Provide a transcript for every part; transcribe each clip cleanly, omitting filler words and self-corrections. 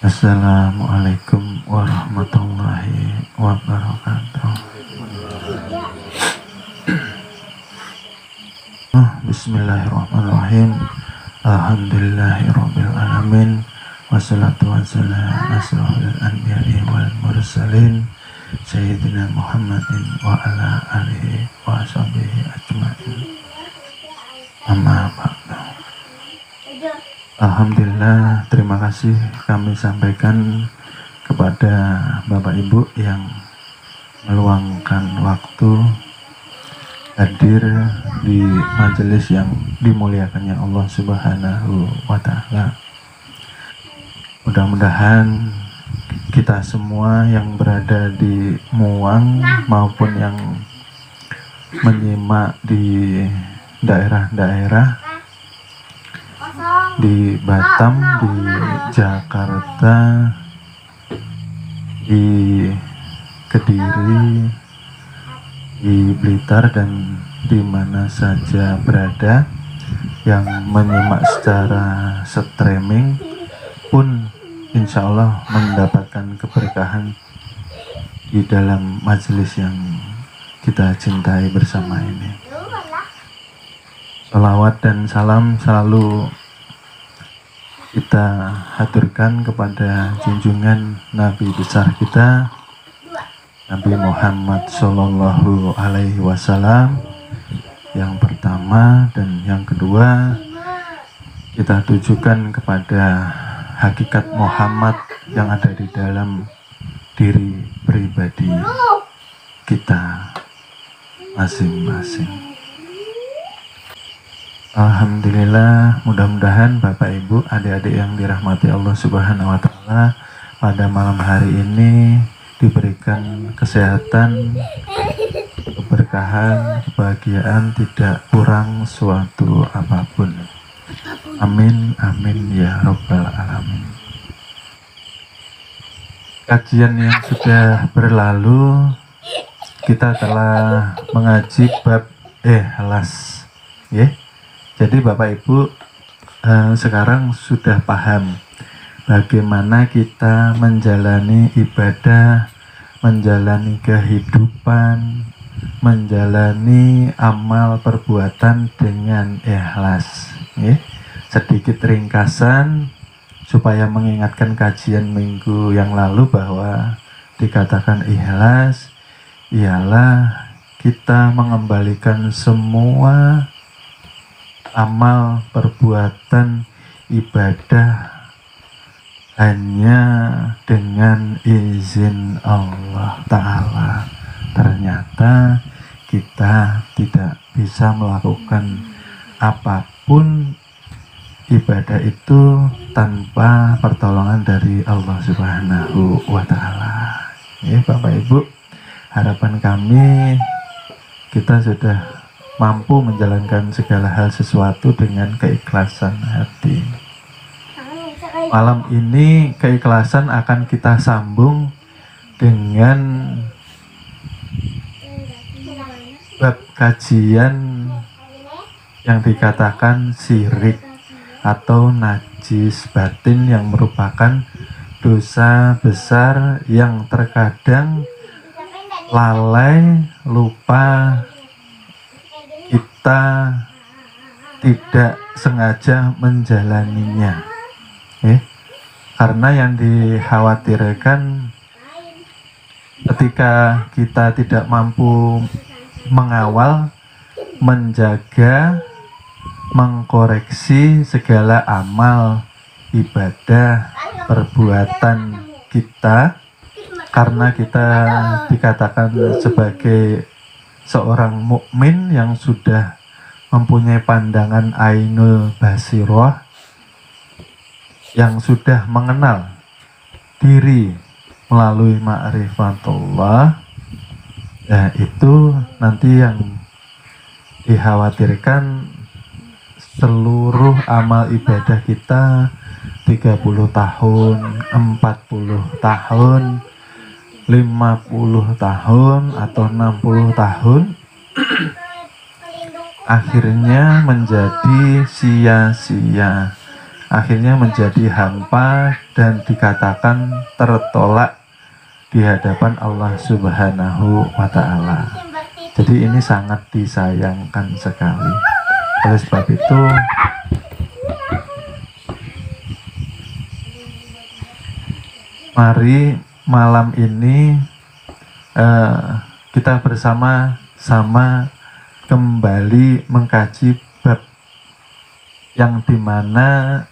Assalamualaikum warahmatullahi wabarakatuh. Bismillahirrahmanirrahim. Alhamdulillahirabbil alamin. Wassalatu wassalamu ala asyrofil anbiya'i wal mursalin Sayyidina Muhammadin wa ala alihi wa sahbihi ajma'in. Amma ba'du. Alhamdulillah, terima kasih kami sampaikan kepada Bapak Ibu yang meluangkan waktu hadir di majelis yang dimuliakannya Allah Subhanahu wa Ta'ala. Mudah-mudahan kita semua yang berada di Muang maupun yang menyimak di daerah-daerah di Batam, di Jakarta, di Kediri, di Blitar, dan di mana saja berada yang menyimak secara streaming pun insya Allah mendapatkan keberkahan di dalam majelis yang kita cintai bersama ini. Salawat dan salam selalu kita haturkan kepada junjungan Nabi besar kita, Nabi Muhammad Sallallahu Alaihi Wasallam yang pertama, dan yang kedua kita tujukan kepada hakikat Muhammad yang ada di dalam diri pribadi kita masing-masing. Alhamdulillah, mudah-mudahan Bapak Ibu, adik-adik yang dirahmati Allah Subhanahu wa Ta'ala, pada malam hari ini diberikan kesehatan, keberkahan, kebahagiaan, tidak kurang suatu apapun. Amin, amin ya Rabbal Alamin. Kajian yang sudah berlalu, kita telah mengaji bab ikhlas, ya. Jadi Bapak Ibu sekarang sudah paham bagaimana kita menjalani ibadah, menjalani kehidupan, menjalani amal perbuatan dengan ikhlas. Ya. Sedikit ringkasan supaya mengingatkan kajian minggu yang lalu bahwa dikatakan ikhlas ialah kita mengembalikan semua amal perbuatan ibadah hanya dengan izin Allah Ta'ala. Ternyata kita tidak bisa melakukan apapun ibadah itu tanpa pertolongan dari Allah Subhanahu wa Ta'ala. Ya Bapak Ibu, harapan kami kita sudah mampu menjalankan segala hal sesuatu dengan keikhlasan hati. Malam ini keikhlasan akan kita sambung dengan bab kajian yang dikatakan syirik atau najis batin, yang merupakan dosa besar yang terkadang lalai, lupa, kita tidak sengaja menjalaninya, karena yang dikhawatirkan ketika kita tidak mampu mengawal, menjaga, mengkoreksi segala amal ibadah perbuatan kita, karena kita dikatakan sebagai seorang mukmin yang sudah mempunyai pandangan ainul basiroh, yang sudah mengenal diri melalui ma'rifatullah. Nah, itu nanti yang dikhawatirkan seluruh amal ibadah kita 30 tahun, 40 tahun, 50 tahun atau 60 tahun akhirnya menjadi sia-sia, akhirnya menjadi hampa dan dikatakan tertolak di hadapan Allah Subhanahu wa Ta'ala. Jadi ini sangat disayangkan sekali. Oleh sebab itu, mari malam ini kita bersama-sama kembali mengkaji bab yang dimana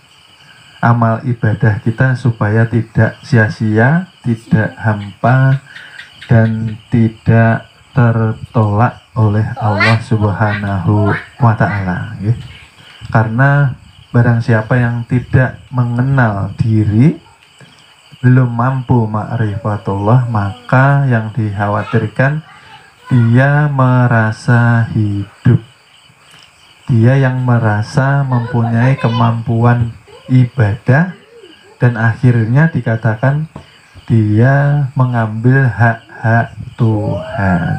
amal ibadah kita supaya tidak sia-sia, tidak hampa, dan tidak tertolak oleh Allah Subhanahu wa Ta'ala, ya. Karena barang siapa yang tidak mengenal diri, belum mampu ma'rifatullah, maka yang dikhawatirkan dia merasa hidup, dia yang merasa mempunyai kemampuan ibadah, dan akhirnya dikatakan dia mengambil hak-hak Tuhan.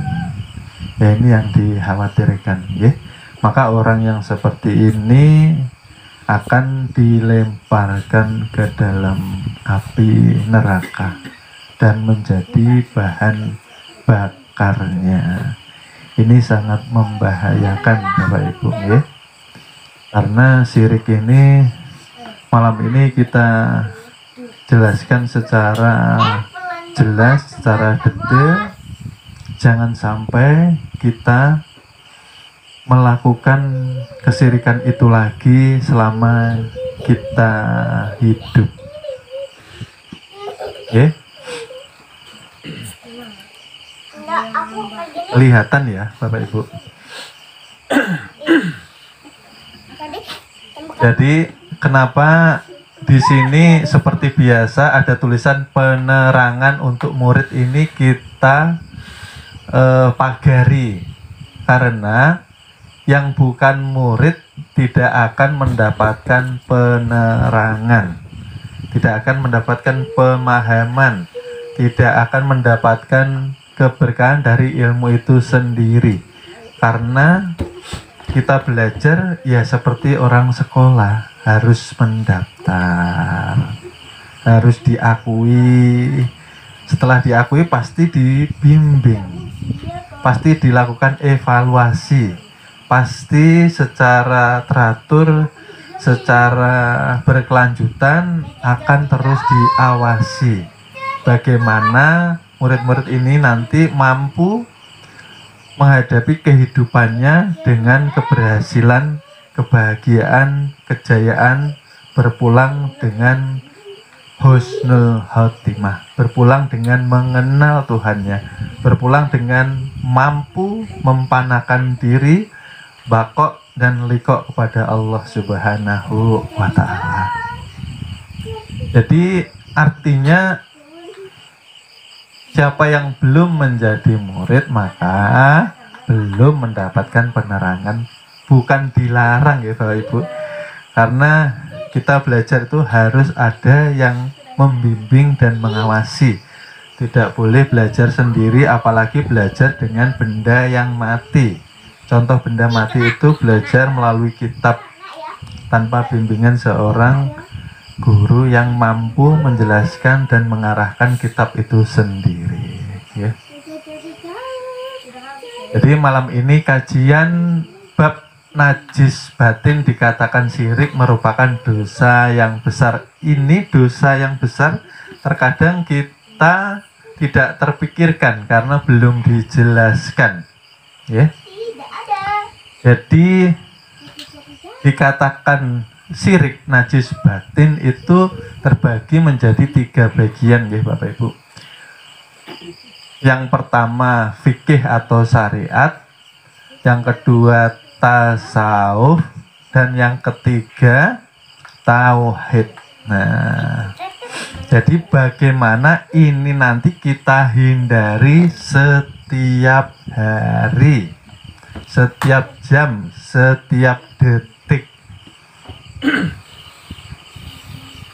Ya, ini yang dikhawatirkan, ya. Maka orang yang seperti ini akan dilemparkan ke dalam api neraka dan menjadi bahan bakarnya. Ini sangat membahayakan Bapak Ibu, ya. Karena syirik ini malam ini kita jelaskan secara jelas, secara detail. Jangan sampai kita melakukan kesyirikan itu lagi selama kita hidup. Ya. Kelihatan ya Bapak Ibu. Jadi kenapa di sini seperti biasa ada tulisan penerangan untuk murid ini kita pagari, karena yang bukan murid tidak akan mendapatkan penerangan, tidak akan mendapatkan pemahaman, tidak akan mendapatkan keberkahan dari ilmu itu sendiri. Karena kita belajar ya seperti orang sekolah, harus mendaftar, harus diakui. Setelah diakui pasti dibimbing, pasti dilakukan evaluasi, pasti secara teratur, secara berkelanjutan akan terus diawasi bagaimana murid-murid ini nanti mampu menghadapi kehidupannya dengan keberhasilan, kebahagiaan, kejayaan, berpulang dengan husnul khotimah, berpulang dengan mengenal Tuhannya, berpulang dengan mampu mempanakan diri, bakok dan likok kepada Allah Subhanahu wa Ta'ala. Jadi artinya siapa yang belum menjadi murid maka belum mendapatkan penerangan. Bukan dilarang ya Bapak Ibu, karena kita belajar itu harus ada yang membimbing dan mengawasi. Tidak boleh belajar sendiri, apalagi belajar dengan benda yang mati. Contoh benda mati itu belajar melalui kitab tanpa bimbingan seorang guru yang mampu menjelaskan dan mengarahkan kitab itu sendiri, ya. Jadi malam ini kajian bab najis batin dikatakan syirik merupakan dosa yang besar. Ini dosa yang besar terkadang kita tidak terpikirkan karena belum dijelaskan, ya. Jadi dikatakan syirik najis batin itu terbagi menjadi 3 bagian, ya Bapak Ibu. Yang pertama fikih atau syariat, yang kedua tasawuf, dan yang ketiga tauhid. Nah, jadi bagaimana ini nanti kita hindari setiap hari, setiap jam, setiap detik.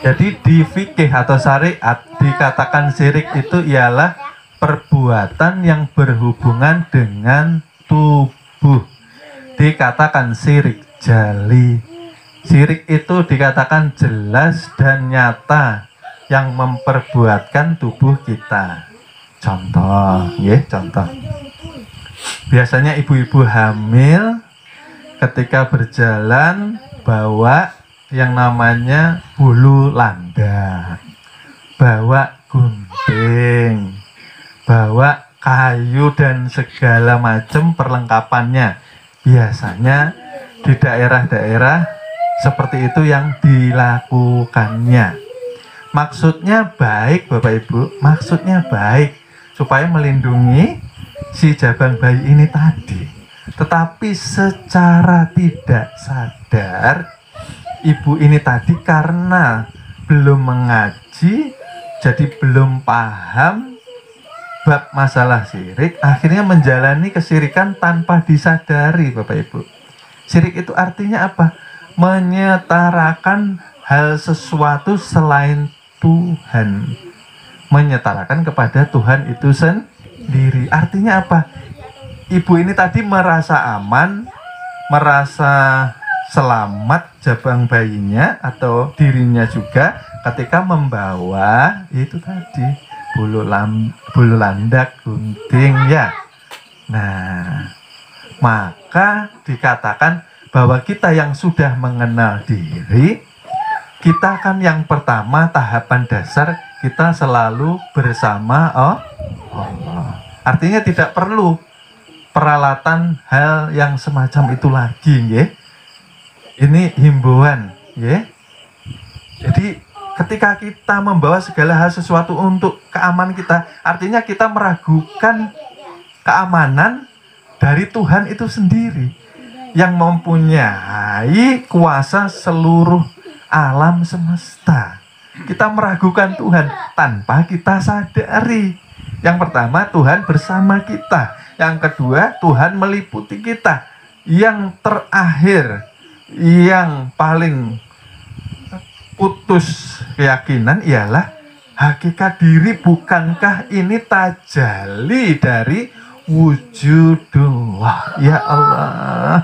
Jadi di fikih atau syariat dikatakan syirik itu ialah perbuatan yang berhubungan dengan tubuh, dikatakan syirik jali. Syirik itu dikatakan jelas dan nyata yang memperbuatkan tubuh kita. Contoh, ya, contoh. Biasanya ibu-ibu hamil ketika berjalan bawa yang namanya bulu landak, bawa gunting, bawa kayu dan segala macam perlengkapannya. Biasanya di daerah-daerah seperti itu yang dilakukannya. Maksudnya baik Bapak Ibu, maksudnya baik supaya melindungi si jabang bayi ini tadi. Tetapi secara tidak sadar ibu ini tadi karena belum mengaji, jadi belum paham bab masalah syirik, akhirnya menjalani kesyirikan tanpa disadari Bapak Ibu. Syirik itu artinya apa? Menyetarakan hal sesuatu selain Tuhan, menyetarakan kepada Tuhan itu sendiri. Artinya apa? Ibu ini tadi merasa aman, merasa selamat jabang bayinya atau dirinya juga ketika membawa itu tadi bulu landak, gunting, ya. Nah, maka dikatakan bahwa kita yang sudah mengenal diri, kita kan yang pertama tahapan dasar kita selalu bersama Allah. Artinya tidak perlu peralatan hal yang semacam itu lagi, ya. Ini himbauan, ya. Jadi ketika kita membawa segala hal sesuatu untuk keamanan kita, artinya kita meragukan keamanan dari Tuhan itu sendiri yang mempunyai kuasa seluruh alam semesta. Kita meragukan Tuhan tanpa kita sadari. Yang pertama, Tuhan bersama kita. Yang kedua, Tuhan meliputi kita. Yang terakhir, yang paling putus keyakinan ialah hakikat diri. Bukankah ini tajalli dari wujudullah? Ya Allah.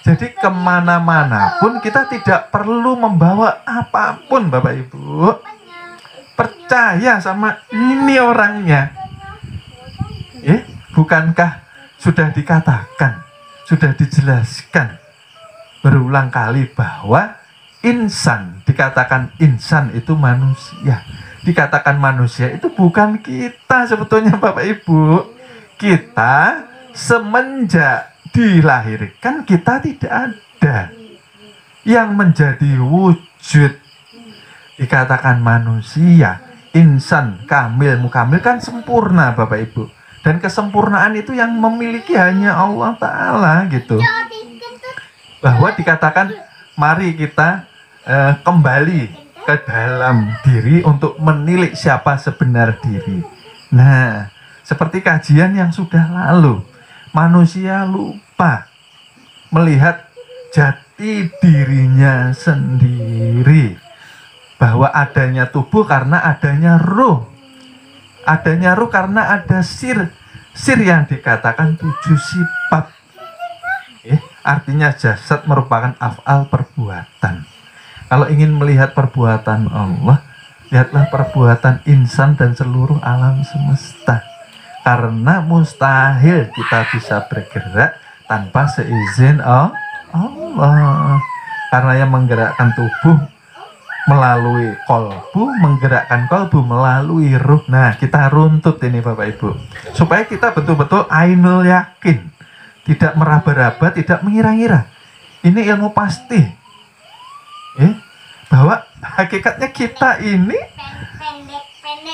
Jadi kemana-mana pun kita tidak perlu membawa apapun Bapak Ibu. Percaya sama ini orangnya. Bukankah sudah dikatakan, sudah dijelaskan berulang kali bahwa insan, dikatakan insan itu manusia. Dikatakan manusia itu bukan kita sebetulnya Bapak Ibu. Kita semenjak dilahirkan kita tidak ada yang menjadi wujud. Dikatakan manusia, insan, kamil, mukamil kan sempurna Bapak Ibu. Dan kesempurnaan itu yang memiliki hanya Allah Ta'ala gitu. Bahwa dikatakan mari kita kembali ke dalam diri untuk menilik siapa sebenar diri. Nah, seperti kajian yang sudah lalu, manusia lupa melihat jati dirinya sendiri, bahwa adanya tubuh karena adanya ruh, adanya ruh karena ada sir yang dikatakan 7 sifat. Artinya jasad merupakan af'al, perbuatan. Kalau ingin melihat perbuatan Allah, lihatlah perbuatan insan dan seluruh alam semesta. Karena mustahil kita bisa bergerak tanpa seizin Allah. Karena yang menggerakkan tubuh melalui kolbu, menggerakkan kolbu melalui ruh. Nah, kita runtut ini Bapak Ibu, supaya kita betul-betul ainul yakin, tidak meraba-raba, tidak mengira-ngira. Ini ilmu pasti, bahwa hakikatnya kita ini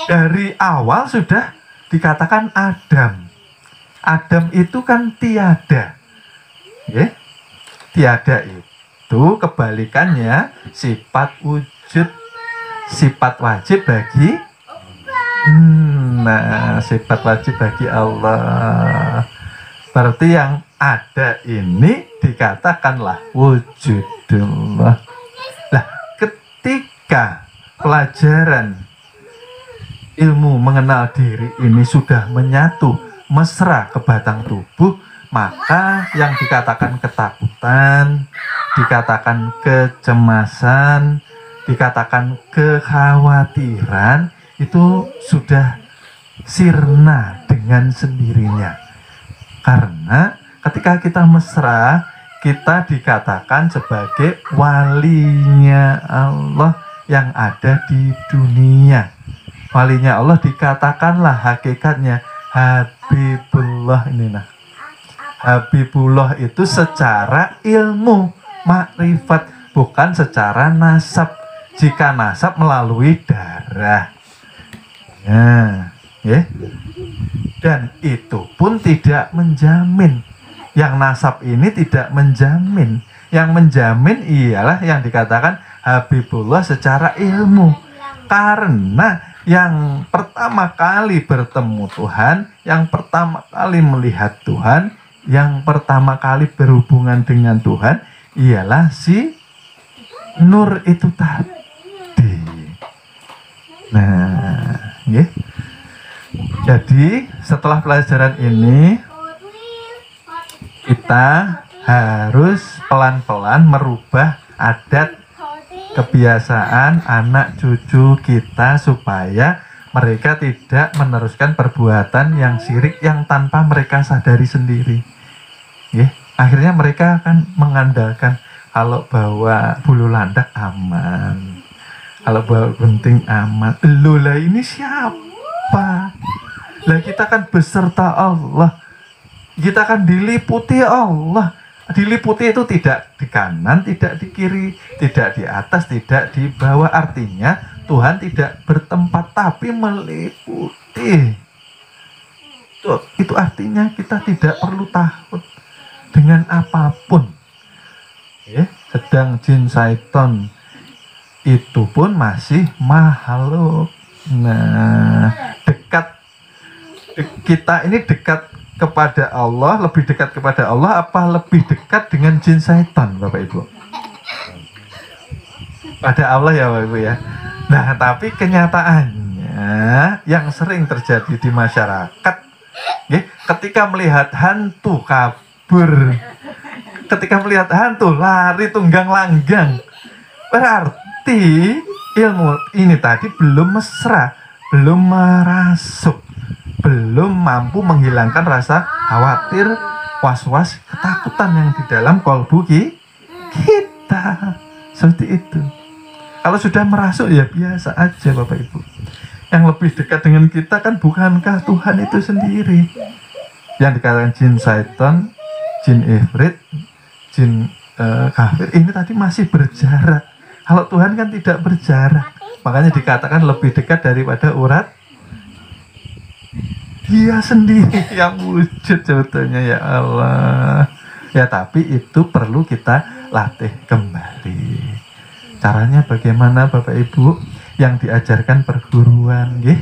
dari awal sudah dikatakan Adam. Adam itu kan tiada. Tiada itu kebalikannya sifat wujud, sifat wajib bagi sifat wajib bagi Allah. Berarti yang ada ini dikatakanlah wujudullah. Nah, ketika pelajaran ilmu mengenal diri ini sudah menyatu, mesra ke batang tubuh, maka yang dikatakan ketakutan, dikatakan kecemasan, dikatakan kekhawatiran itu sudah sirna dengan sendirinya. Karena ketika kita mesra, kita dikatakan sebagai walinya Allah yang ada di dunia. Walinya Allah dikatakanlah hakikatnya Habibullah ini. Nah, Habibullah itu secara ilmu makrifat, bukan secara nasab. Jika nasab melalui darah, ya. Dan itu pun tidak menjamin. Yang nasab ini tidak menjamin. Yang menjamin ialah yang dikatakan Habibullah secara ilmu. Karena yang pertama kali bertemu Tuhan, yang pertama kali melihat Tuhan, yang pertama kali berhubungan dengan Tuhan ialah si Nur itu tadi. Nah, ya. Jadi setelah pelajaran ini kita harus pelan-pelan merubah adat kebiasaan anak cucu kita supaya mereka tidak meneruskan perbuatan yang syirik yang tanpa mereka sadari sendiri. Ya, akhirnya mereka akan mengandalkan kalau bawa bulu landak aman, kalau bawa gunting aman. Lola ini siapa? Lah kita kan beserta Allah, kita kan diliputi Allah. Diliputi itu tidak di kanan, tidak di kiri, tidak di atas, tidak di bawah. Artinya Tuhan tidak bertempat tapi meliputi. Itu artinya kita tidak perlu takut dengan apapun. Ya, sedang jin syaitan itu pun masih makhluk. Nah, kita ini dekat kepada Allah, lebih dekat kepada Allah apa lebih dekat dengan jin syaitan, Bapak Ibu? Pada Allah ya Bapak Ibu ya. Nah, tapi kenyataannya yang sering terjadi di masyarakat, ya, ketika melihat hantu kabur, ketika melihat hantu lari tunggang langgang, berarti ilmu ini tadi belum mesra, belum merasuk, belum mampu menghilangkan rasa khawatir, was-was, ketakutan yang di dalam kolbu kita. Seperti itu. Kalau sudah merasuk ya biasa aja Bapak Ibu. Yang lebih dekat dengan kita kan bukankah Tuhan itu sendiri? Yang dikatakan jin syaitan, jin ifrit, jin kafir, ini tadi masih berjarak. Kalau Tuhan kan tidak berjarak. Makanya dikatakan lebih dekat daripada urat. Dia sendiri yang wujud sebetulnya, ya Allah. Ya, tapi itu perlu kita latih kembali. Caranya bagaimana Bapak Ibu? Yang diajarkan perguruan, ya.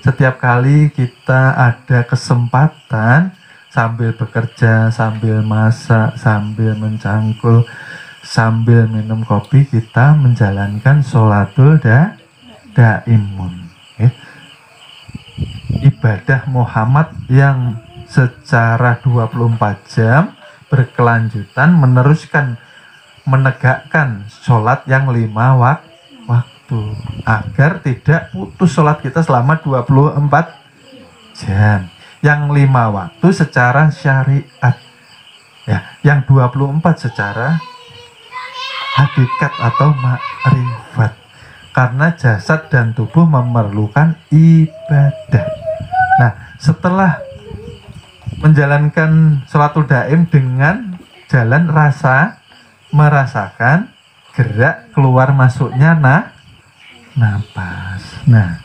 Setiap kali kita ada kesempatan sambil bekerja, sambil masak, sambil mencangkul, sambil minum kopi, kita menjalankan sholatul daimun, ya. Ibadah Muhammad yang secara 24 jam berkelanjutan meneruskan menegakkan sholat yang 5 waktu agar tidak putus sholat kita selama 24 jam. Yang 5 waktu secara syariat, ya, yang 24 secara hakikat atau makrifat. Karena jasad dan tubuh memerlukan ibadah. Nah, setelah menjalankan sholatul daim dengan jalan rasa, merasakan gerak keluar masuknya napas. Nah,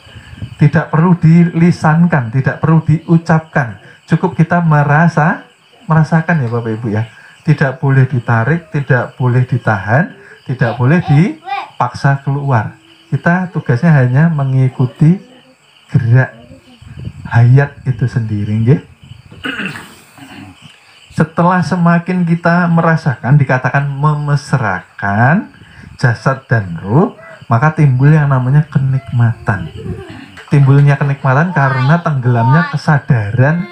tidak perlu dilisankan, tidak perlu diucapkan, cukup kita merasakan ya Bapak Ibu ya. Tidak boleh ditarik, tidak boleh ditahan, tidak boleh dipaksa keluar. Kita tugasnya hanya mengikuti gerak hayat itu sendiri, ya. Setelah semakin kita merasakan, dikatakan memesrakan jasad dan ruh, maka timbul yang namanya kenikmatan. Timbulnya kenikmatan karena tenggelamnya kesadaran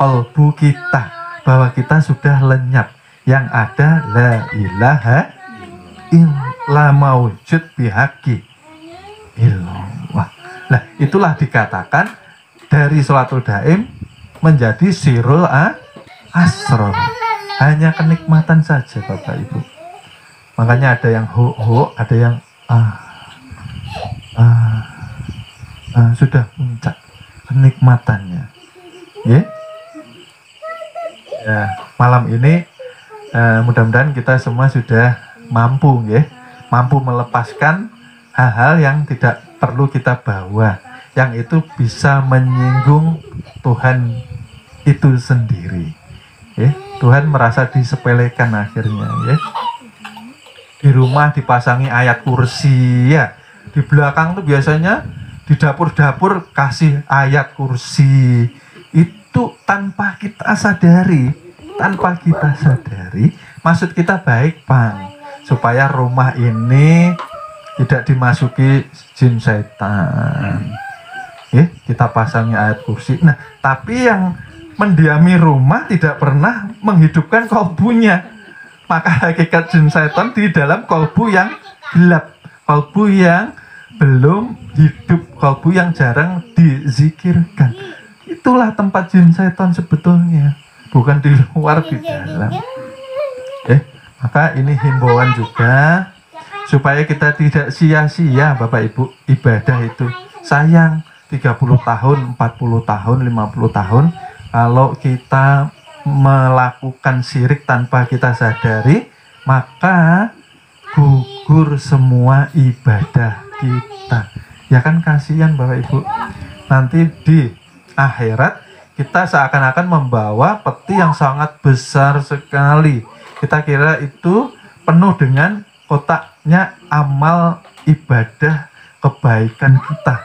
kalbu kita bahwa kita sudah lenyap. Yang ada la ilaha illa mawujud bihaqi illallah. Nah, itulah dikatakan dari sholatul daim menjadi sirul asror. Hanya kenikmatan saja Bapak Ibu. Makanya ada yang ho, ada yang sudah puncak kenikmatannya. Ya, malam ini mudah-mudahan kita semua sudah mampu melepaskan hal-hal yang tidak perlu kita bawa, yang itu bisa menyinggung Tuhan itu sendiri. Tuhan merasa disepelekan akhirnya. Di rumah dipasangi ayat kursi, ya. Di belakang tuh biasanya di dapur-dapur kasih ayat kursi. Itu tanpa kita sadari, maksud kita baik, Bang, supaya rumah ini tidak dimasuki jin setan. Kita pasangi ayat kursi. Nah, tapi yang mendiami rumah tidak pernah menghidupkan kolbunya. Maka hakikat jin setan di dalam kolbu yang gelap, kolbu yang belum hidup, kolbu yang jarang dizikirkan. Itulah tempat jin setan sebetulnya, bukan di luar, di dalam. Maka ini himbauan juga supaya kita tidak sia-sia Bapak Ibu ibadah itu. Sayang 30 tahun, 40 tahun, 50 tahun kalau kita melakukan syirik tanpa kita sadari, maka gugur semua ibadah kita. Ya kan, kasihan Bapak Ibu. Nanti di akhirat kita seakan-akan membawa peti yang sangat besar sekali. Kita kira itu penuh dengan kotaknya amal ibadah kebaikan kita.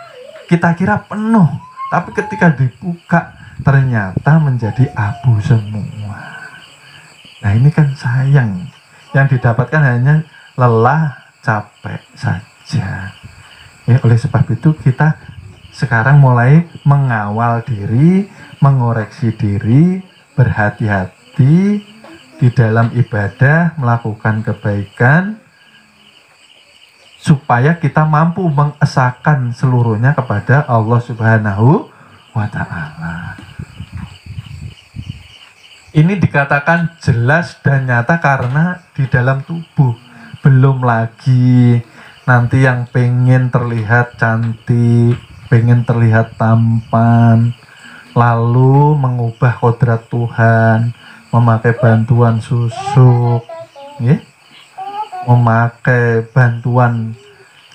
Kita kira penuh, tapi ketika dibuka ternyata menjadi abu semua. Nah, ini kan sayang. Yang didapatkan hanya lelah, capek saja. Oleh sebab itu kita sekarang mulai mengawal diri, mengoreksi diri, berhati-hati di dalam ibadah, melakukan kebaikan, supaya kita mampu mengesahkan seluruhnya kepada Allah Subhanahu wa Ta'ala. Ini dikatakan jelas dan nyata karena di dalam tubuh. Belum lagi nanti yang pengen terlihat cantik, pengen terlihat tampan, lalu mengubah kodrat Tuhan, memakai bantuan susuk, memakai bantuan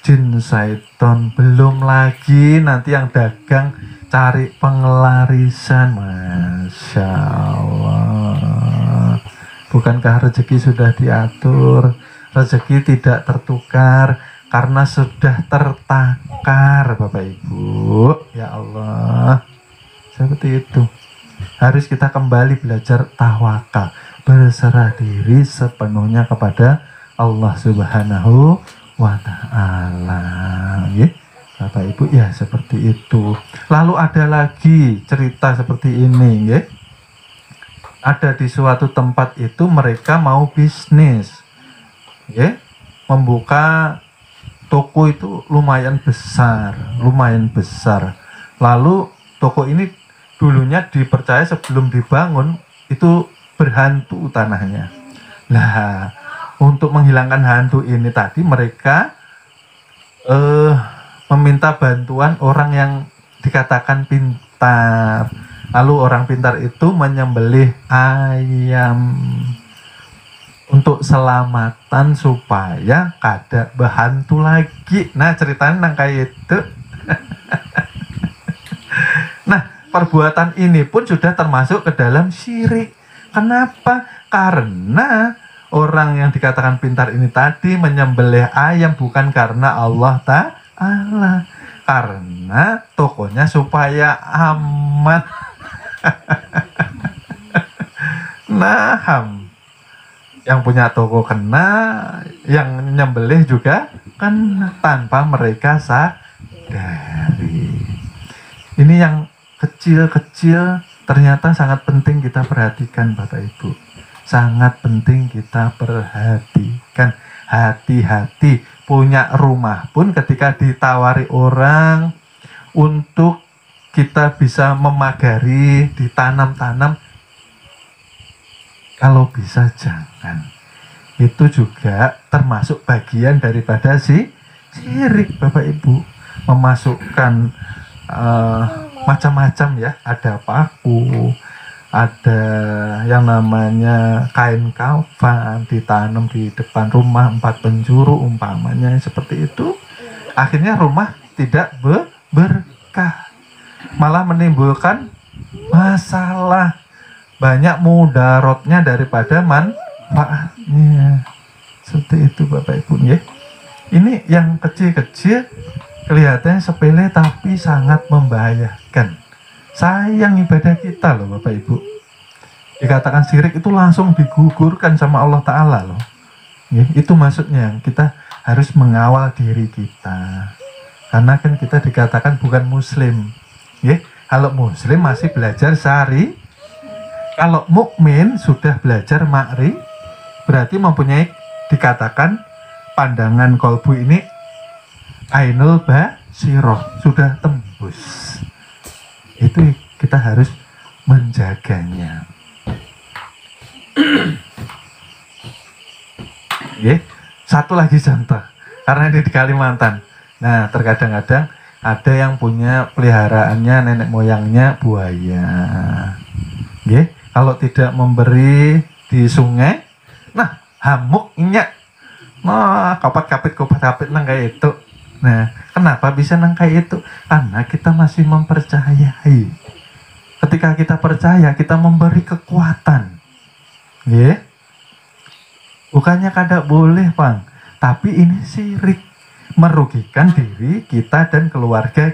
jin syaiton. Belum lagi nanti yang dagang cari pengelarisan. Masya Allah. Bukankah rezeki sudah diatur? Rezeki tidak tertukar karena sudah tertakar, Bapak Ibu. Ya Allah, seperti itu. Harus kita kembali belajar tawakal, berserah diri sepenuhnya kepada Allah Subhanahu wa Ta'ala. Bapak Ibu, ya seperti itu. Lalu ada lagi cerita seperti ini. Ada di suatu tempat itu mereka mau bisnis, membuka toko itu lumayan besar. Lalu toko ini dulunya dipercaya sebelum dibangun itu berhantu tanahnya. Nah, untuk menghilangkan hantu ini tadi mereka meminta bantuan orang yang dikatakan pintar. Lalu orang pintar itu menyembelih ayam untuk selamatan supaya kada berhantu lagi. Nah, ceritanya nang kayak itu. Nah, perbuatan ini pun sudah termasuk ke dalam syirik. Kenapa? Karena orang yang dikatakan pintar ini tadi menyembelih ayam bukan karena Allah Ta'ala, karena tokonya supaya aman. Nah, yang punya toko kena, yang nyembelih juga kan tanpa mereka sadari. Ini yang kecil-kecil ternyata sangat penting kita perhatikan Bapak Ibu. Sangat penting kita perhatikan. Hati-hati, punya rumah pun ketika ditawari orang untuk kita bisa memagari, ditanam-tanam, kalau bisa jangan. Itu juga termasuk bagian daripada syirik Bapak Ibu. Memasukkan macam-macam ya, ada paku, ada yang namanya kain kafan ditanam di depan rumah 4 penjuru umpamanya seperti itu. Akhirnya rumah tidak berkah, malah menimbulkan masalah, banyak mudaratnya daripada manfaatnya. Seperti itu Bapak Ibu ya. Ini yang kecil-kecil kelihatannya sepele tapi sangat membahayakan. Sayang ibadah kita loh Bapak Ibu. Dikatakan syirik itu langsung digugurkan sama Allah Ta'ala loh ya, itu maksudnya kita harus mengawal diri kita. Karena kan kita dikatakan bukan muslim ya. Kalau muslim masih belajar syari, kalau mukmin sudah belajar makri, berarti mempunyai, dikatakan pandangan kolbu ini ainul basiroh, sudah tembus. Itu kita harus menjaganya. Satu lagi contoh, karena ini di Kalimantan. Nah, terkadang-kadang ada yang punya peliharaannya nenek moyangnya buaya. Kalau tidak memberi di sungai, nah hamuknya, nah kapat-kapit nang kayak itu. Nah, kenapa bisa nang kayak itu? Karena kita masih mempercayai. Ketika kita percaya, kita memberi kekuatan. Bukannya kada boleh, Bang. Tapi ini syirik, merugikan diri kita dan keluarga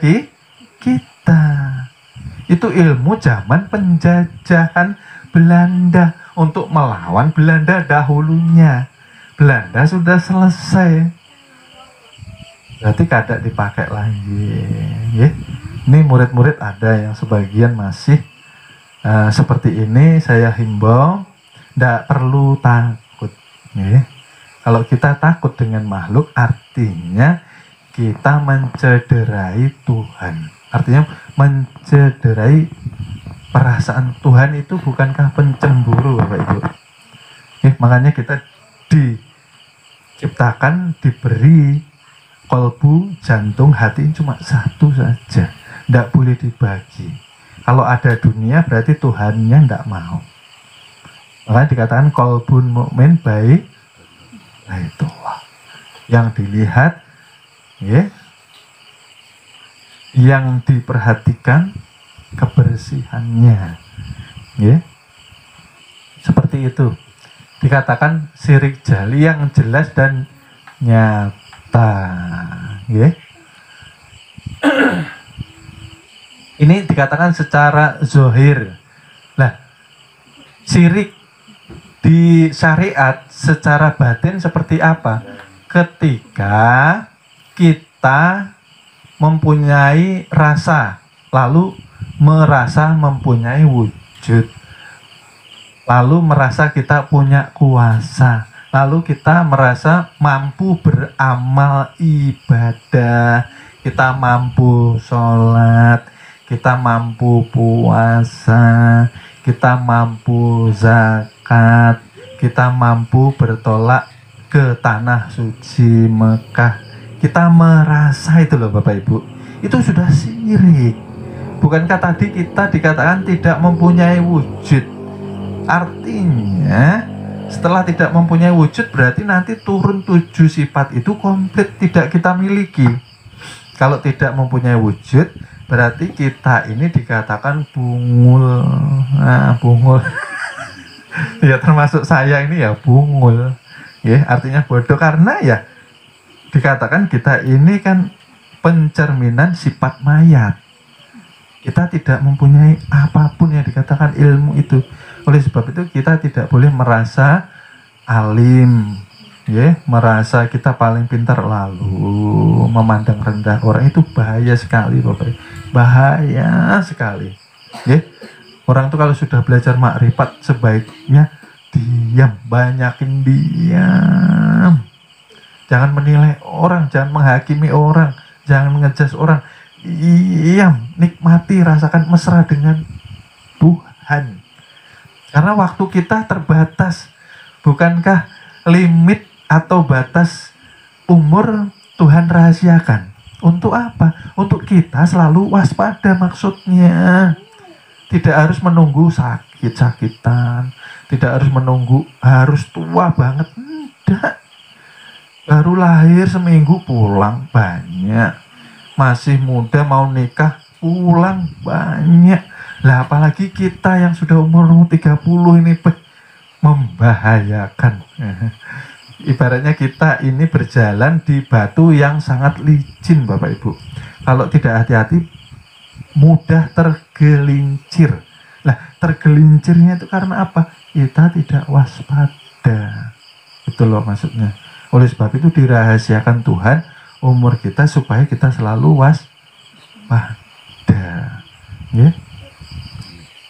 kita. Itu ilmu zaman penjajahan Belanda untuk melawan Belanda dahulunya. Belanda sudah selesai, berarti kada dipakai lagi ya. Ini murid-murid ada yang sebagian masih seperti ini. Saya himbau, tidak perlu takut ya. Kalau kita takut dengan makhluk, artinya kita mencederai Tuhan. Artinya mencederai perasaan Tuhan. Itu bukankah pencemburu Bapak Ibu ya? Makanya kita diciptakan, diberi kolbu, jantung, hati cuma satu saja, tidak boleh dibagi. Kalau ada dunia berarti Tuhannya tidak mau. Makanya dikatakan kolbun mukmin baik, nah itulah yang dilihat ya, yang diperhatikan kebersihannya ya. Seperti itu dikatakan syirik jali, yang jelas dan nyata ya. Ini dikatakan secara zohir. Nah, syirik di syariat secara batin seperti apa? Ketika kita mempunyai rasa, lalu merasa mempunyai wujud, lalu merasa kita punya kuasa, lalu kita merasa mampu beramal ibadah, kita mampu sholat, kita mampu puasa, kita mampu zakat, kita mampu bertolak ke tanah suci Mekah. Kita merasa itu loh Bapak Ibu, itu sudah syirik. Bukankah tadi kita dikatakan tidak mempunyai wujud? Artinya setelah tidak mempunyai wujud berarti nanti turun 7 sifat itu komplit tidak kita miliki. Kalau tidak mempunyai wujud berarti kita ini dikatakan bungul. Nah, bungul ya termasuk saya ini ya bungul ya, artinya bodoh. Karena ya dikatakan kita ini kan pencerminan sifat mayat. Kita tidak mempunyai apapun yang dikatakan ilmu itu. Oleh sebab itu kita tidak boleh merasa alim ya, merasa kita paling pintar lalu memandang rendah orang. Itu bahaya sekali Bapak, bahaya sekali ya. Orang tuh kalau sudah belajar makrifat sebaiknya diam, banyakin diam. Jangan menilai orang, jangan menghakimi orang, jangan ngejudge orang. Diam, nikmati, rasakan mesra dengan Tuhan. Karena waktu kita terbatas. Bukankah limit atau batas umur Tuhan rahasiakan? Untuk apa? Untuk kita selalu waspada maksudnya. Tidak harus menunggu sakit-sakitan. Tidak harus menunggu harus tua banget. Tidak. Baru lahir seminggu pulang banyak. Masih muda mau nikah pulang banyak. Lah apalagi kita yang sudah umur 30 ini membahayakan. Ibaratnya kita ini berjalan di batu yang sangat licin, Bapak Ibu. Kalau tidak hati-hati mudah tergelincir. Lah tergelincirnya itu karena apa? Kita tidak waspada. Itu loh maksudnya. Oleh sebab itu dirahasiakan Tuhan umur kita supaya kita selalu waspada. Ya.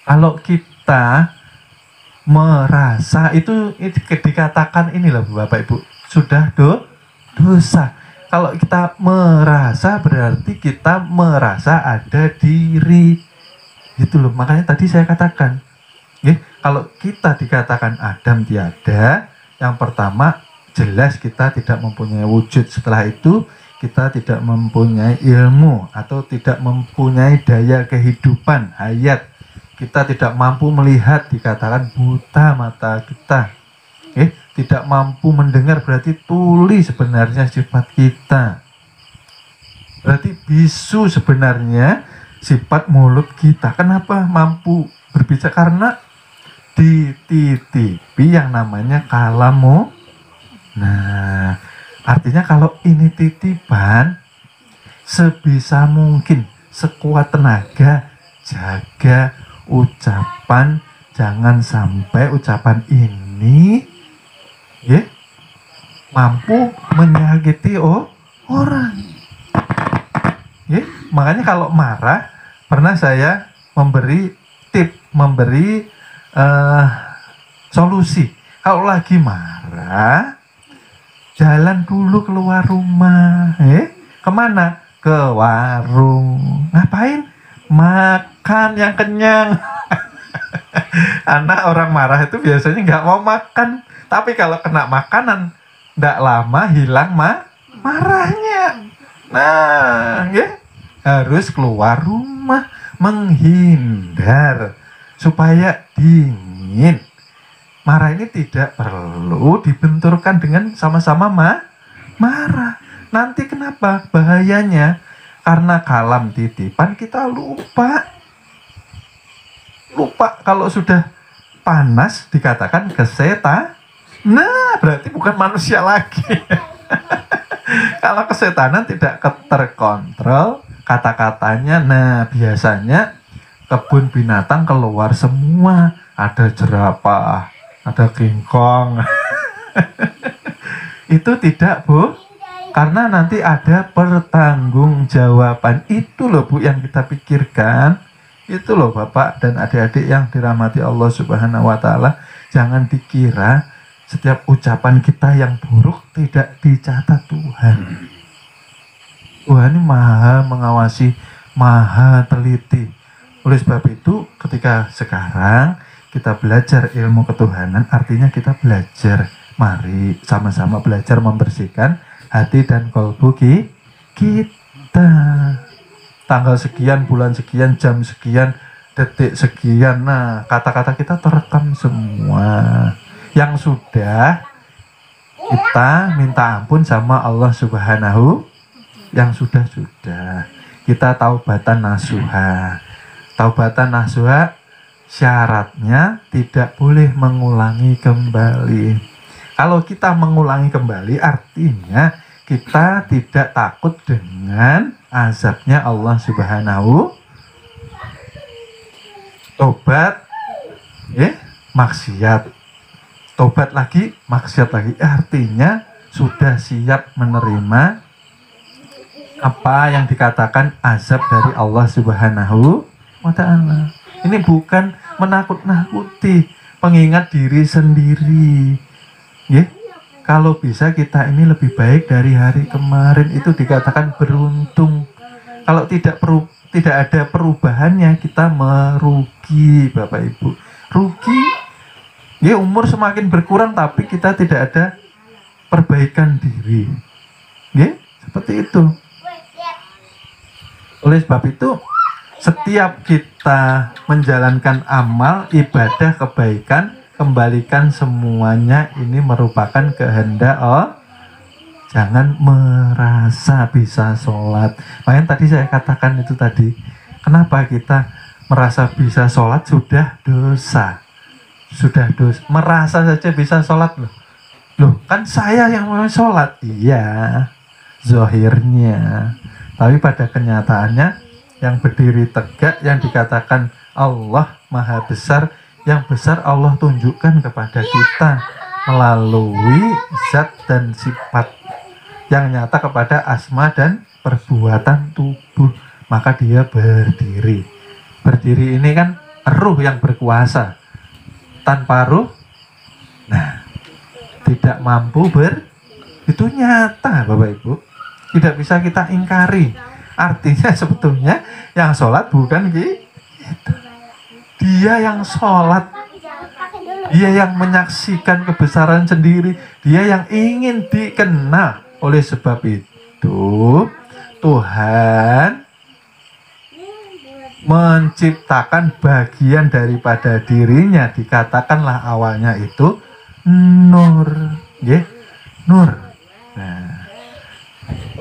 Kalau kita merasa itu dikatakan inilah Bapak Ibu sudah dosa. Kalau kita merasa berarti kita merasa ada diri. Itu loh, makanya tadi saya katakan kalau kita dikatakan Adam tiada, yang pertama jelas kita tidak mempunyai wujud. Setelah itu kita tidak mempunyai ilmu atau tidak mempunyai daya kehidupan, hayat. Kita tidak mampu melihat, dikatakan buta mata kita. Tidak mampu mendengar berarti tuli sebenarnya sifat kita. Berarti bisu sebenarnya sifat mulut kita. Kenapa mampu berbicara? Karena dititipi yang namanya kalamu. Nah, artinya kalau ini titipan, sebisa mungkin, sekuat tenaga, jaga ucapan, jangan sampai ucapan ini mampu menyakiti orang. Makanya kalau marah, pernah saya memberi solusi. Kalau lagi marah, jalan dulu keluar rumah. Kemana? Ke warung. Ngapain? Makan yang kenyang. Anak orang marah itu biasanya nggak mau makan, tapi kalau kena makanan nggak lama hilang marahnya. Nah, harus keluar rumah, menghindar supaya dingin. Marah ini tidak perlu dibenturkan dengan sama-sama marah. Nanti kenapa? Bahayanya karena kalam titipan kita lupa kalau sudah panas dikatakan keseta. Nah, berarti bukan manusia lagi. Kalau kesetanan tidak terkontrol kata-katanya, nah biasanya kebun binatang keluar semua. Ada jerapah, ada kingkong. Itu tidak, Bu. Karena nanti ada pertanggungjawaban. Itu loh Bu yang kita pikirkan. Itu loh Bapak dan adik-adik yang dirahmati Allah Subhanahu wa Ta'ala. Jangan dikira setiap ucapan kita yang buruk tidak dicatat Tuhan. Tuhan ini maha mengawasi, maha teliti. Oleh sebab itu ketika sekarang kita belajar ilmu ketuhanan, artinya kita belajar. Mari sama-sama belajar membersihkan hati dan kolbu kita. Tanggal sekian, bulan sekian, jam sekian, detik sekian. Nah, kata-kata kita terekam semua. Yang sudah kita minta ampun sama Allah Subhanahu. Yang sudah. Kita taubatan nasuha. Taubatan nasuha syaratnya tidak boleh mengulangi kembali. Kalau kita mengulangi kembali artinya kita tidak takut dengan azabnya Allah Subhanahu. Tobat, maksiat. Tobat lagi, maksiat lagi. Artinya sudah siap menerima apa yang dikatakan azab dari Allah Subhanahu wa Ta'ala. Ini bukan menakut-nakuti, pengingat diri sendiri. Ya, kalau bisa kita ini lebih baik dari hari kemarin, itu dikatakan beruntung. Kalau tidak ada perubahannya, kita merugi, Bapak Ibu. Rugi. Ya, umur semakin berkurang tapi kita tidak ada perbaikan diri. Ya, seperti itu. Oleh sebab itu, setiap kita menjalankan amal, ibadah, kebaikan, kembalikan semuanya ini merupakan kehendak Allah. Jangan merasa bisa sholat. Makanya tadi saya katakan itu tadi, kenapa kita merasa bisa sholat sudah dosa. Sudah dosa. Merasa saja bisa sholat loh. Loh, kan saya yang mau sholat. Iya, zahirnya. Tapi pada kenyataannya, yang berdiri tegak, yang dikatakan Allah Maha Besar, yang besar Allah tunjukkan kepada kita melalui zat dan sifat yang nyata kepada asma dan perbuatan tubuh. Maka dia berdiri. Berdiri ini kan ruh yang berkuasa. Tanpa ruh, nah, tidak mampu itu nyata, Bapak Ibu. Tidak bisa kita ingkari. Artinya sebetulnya yang sholat bukan kita. Dia yang sholat. Dia yang menyaksikan kebesaran sendiri. Dia yang ingin dikenal. Oleh sebab itu, Tuhan menciptakan bagian daripada dirinya, dikatakanlah awalnya itu nur, ya, nur. Nah,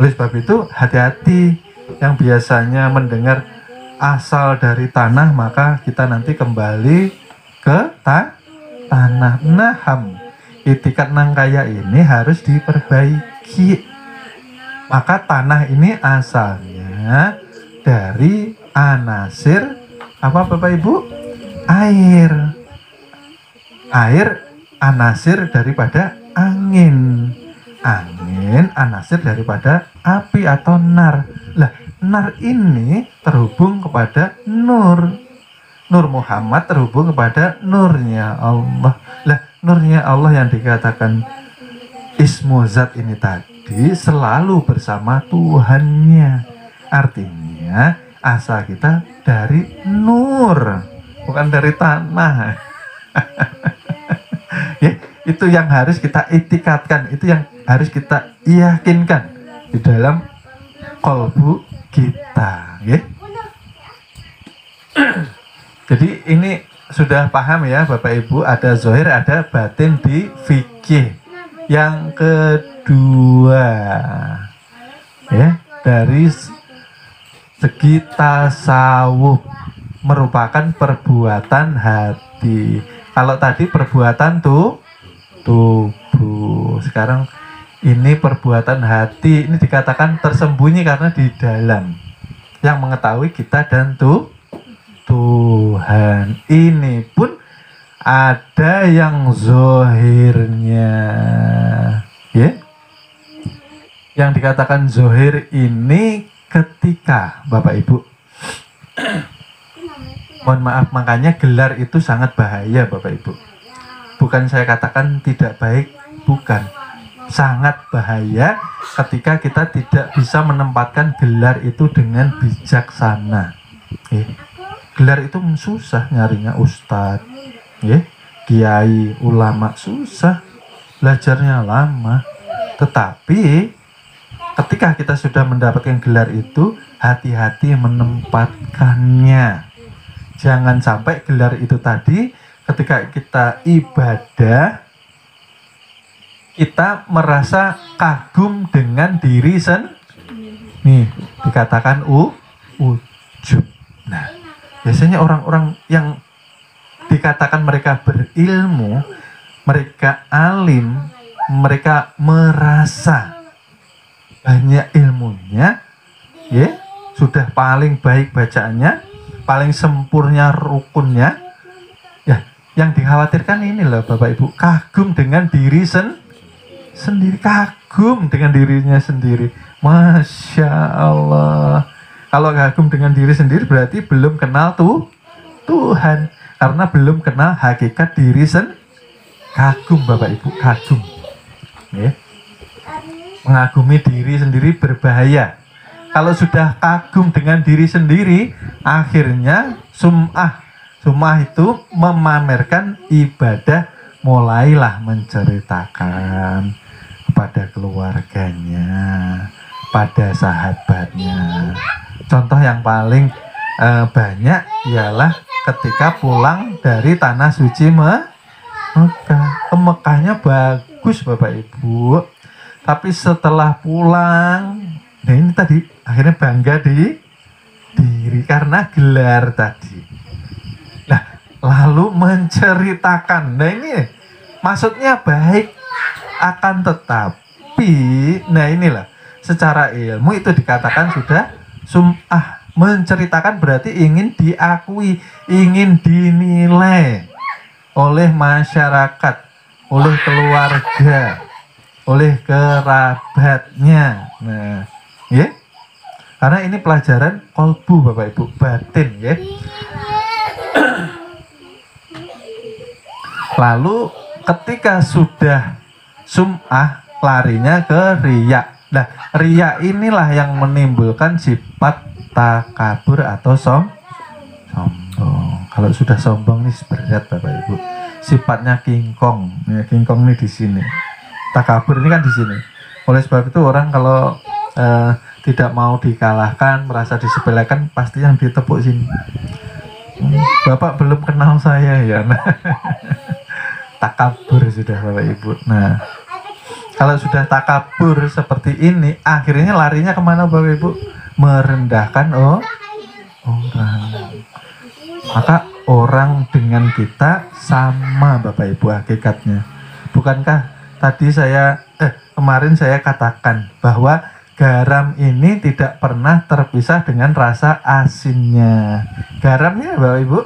oleh sebab itu hati-hati yang biasanya mendengar asal dari tanah, maka kita nanti kembali ke tanah. Naham, itikat nangkaya ini harus diperbaiki. Maka tanah ini asalnya dari anasir apa, Bapak Ibu? Air. Air anasir daripada angin. Angin anasir daripada api atau nar. Lah, nar ini terhubung kepada nur. Nur Muhammad terhubung kepada nurnya Allah. Lah, nurnya Allah yang dikatakan ismu zat ini tadi selalu bersama Tuhannya. Artinya asal kita dari nur, bukan dari tanah. Ya, itu yang harus kita itikatkan, itu yang harus kita yakinkan di dalam kolbu kita. Ya. Jadi ini sudah paham ya Bapak Ibu, ada zahir, ada batin di fikih. Yang kedua, ya, dari segi tasawuf merupakan perbuatan hati. Kalau tadi perbuatan tubuh, sekarang ini perbuatan hati. Ini dikatakan tersembunyi karena di dalam. Yang mengetahui kita dan Tuhan. Ini pun ada yang zohirnya, ya. Yang dikatakan zohir ini ketika Bapak Ibu, mohon maaf, makanya gelar itu sangat bahaya Bapak Ibu. Bukan saya katakan tidak baik, bukan. Sangat bahaya ketika kita tidak bisa menempatkan gelar itu dengan bijaksana. Gelar itu susah nyarinya, ustadz, kiai, ulama, susah. Belajarnya lama. Tetapi ketika kita sudah mendapatkan gelar itu, hati-hati menempatkannya. Jangan sampai gelar itu tadi ketika kita ibadah, kita merasa kagum dengan diri sendiri. Nih, dikatakan ujub. Nah, biasanya orang-orang yang dikatakan mereka berilmu, mereka alim, mereka merasa banyak ilmunya, ya, sudah paling baik bacaannya, paling sempurna rukunnya, ya, yang dikhawatirkan ini loh Bapak Ibu, kagum dengan diri sendiri, kagum dengan dirinya sendiri. Masya Allah. Kalau kagum dengan diri sendiri berarti belum kenal Tuhan, karena belum kenal hakikat diri sendiri. Kagum Bapak Ibu, kagum ya. Mengagumi diri sendiri berbahaya. Kalau sudah kagum dengan diri sendiri, akhirnya sum'ah itu memamerkan ibadah, mulailah menceritakan kepada keluarganya, pada sahabatnya. Contoh yang paling banyak ialah ketika pulang dari tanah suci Mekah. Mekahnya bagus Bapak Ibu, tapi setelah pulang, nah ini tadi akhirnya bangga di diri karena gelar tadi. Nah, lalu menceritakan. Nah ini maksudnya baik, akan tetapi, nah inilah secara ilmu itu dikatakan sudah sum'ah. Menceritakan berarti ingin diakui, ingin dinilai oleh masyarakat, oleh keluarga, oleh kerabatnya. Nah, ya. Karena ini pelajaran kolbu Bapak Ibu, batin ya. Lalu ketika sudah sum'ah, larinya ke riya. Nah, riya inilah yang menimbulkan sifat takabur atau sombong. Kalau sudah sombong ini berat Bapak Ibu. Sifatnya kingkong. Ya, kingkong ini di sini. Takabur ini kan di sini. Oleh sebab itu orang kalau tidak mau dikalahkan, merasa disepelekan, pasti yang ditepuk sini. Bapak belum kenal saya ya. Nah, takabur sudah Bapak Ibu. Nah, kalau sudah takabur seperti ini, akhirnya larinya kemana Bapak Ibu? Merendahkan orang. Maka orang dengan kita sama Bapak Ibu hakikatnya. Bukankah tadi kemarin saya katakan bahwa garam ini tidak pernah terpisah dengan rasa asinnya. Garamnya Bapak Ibu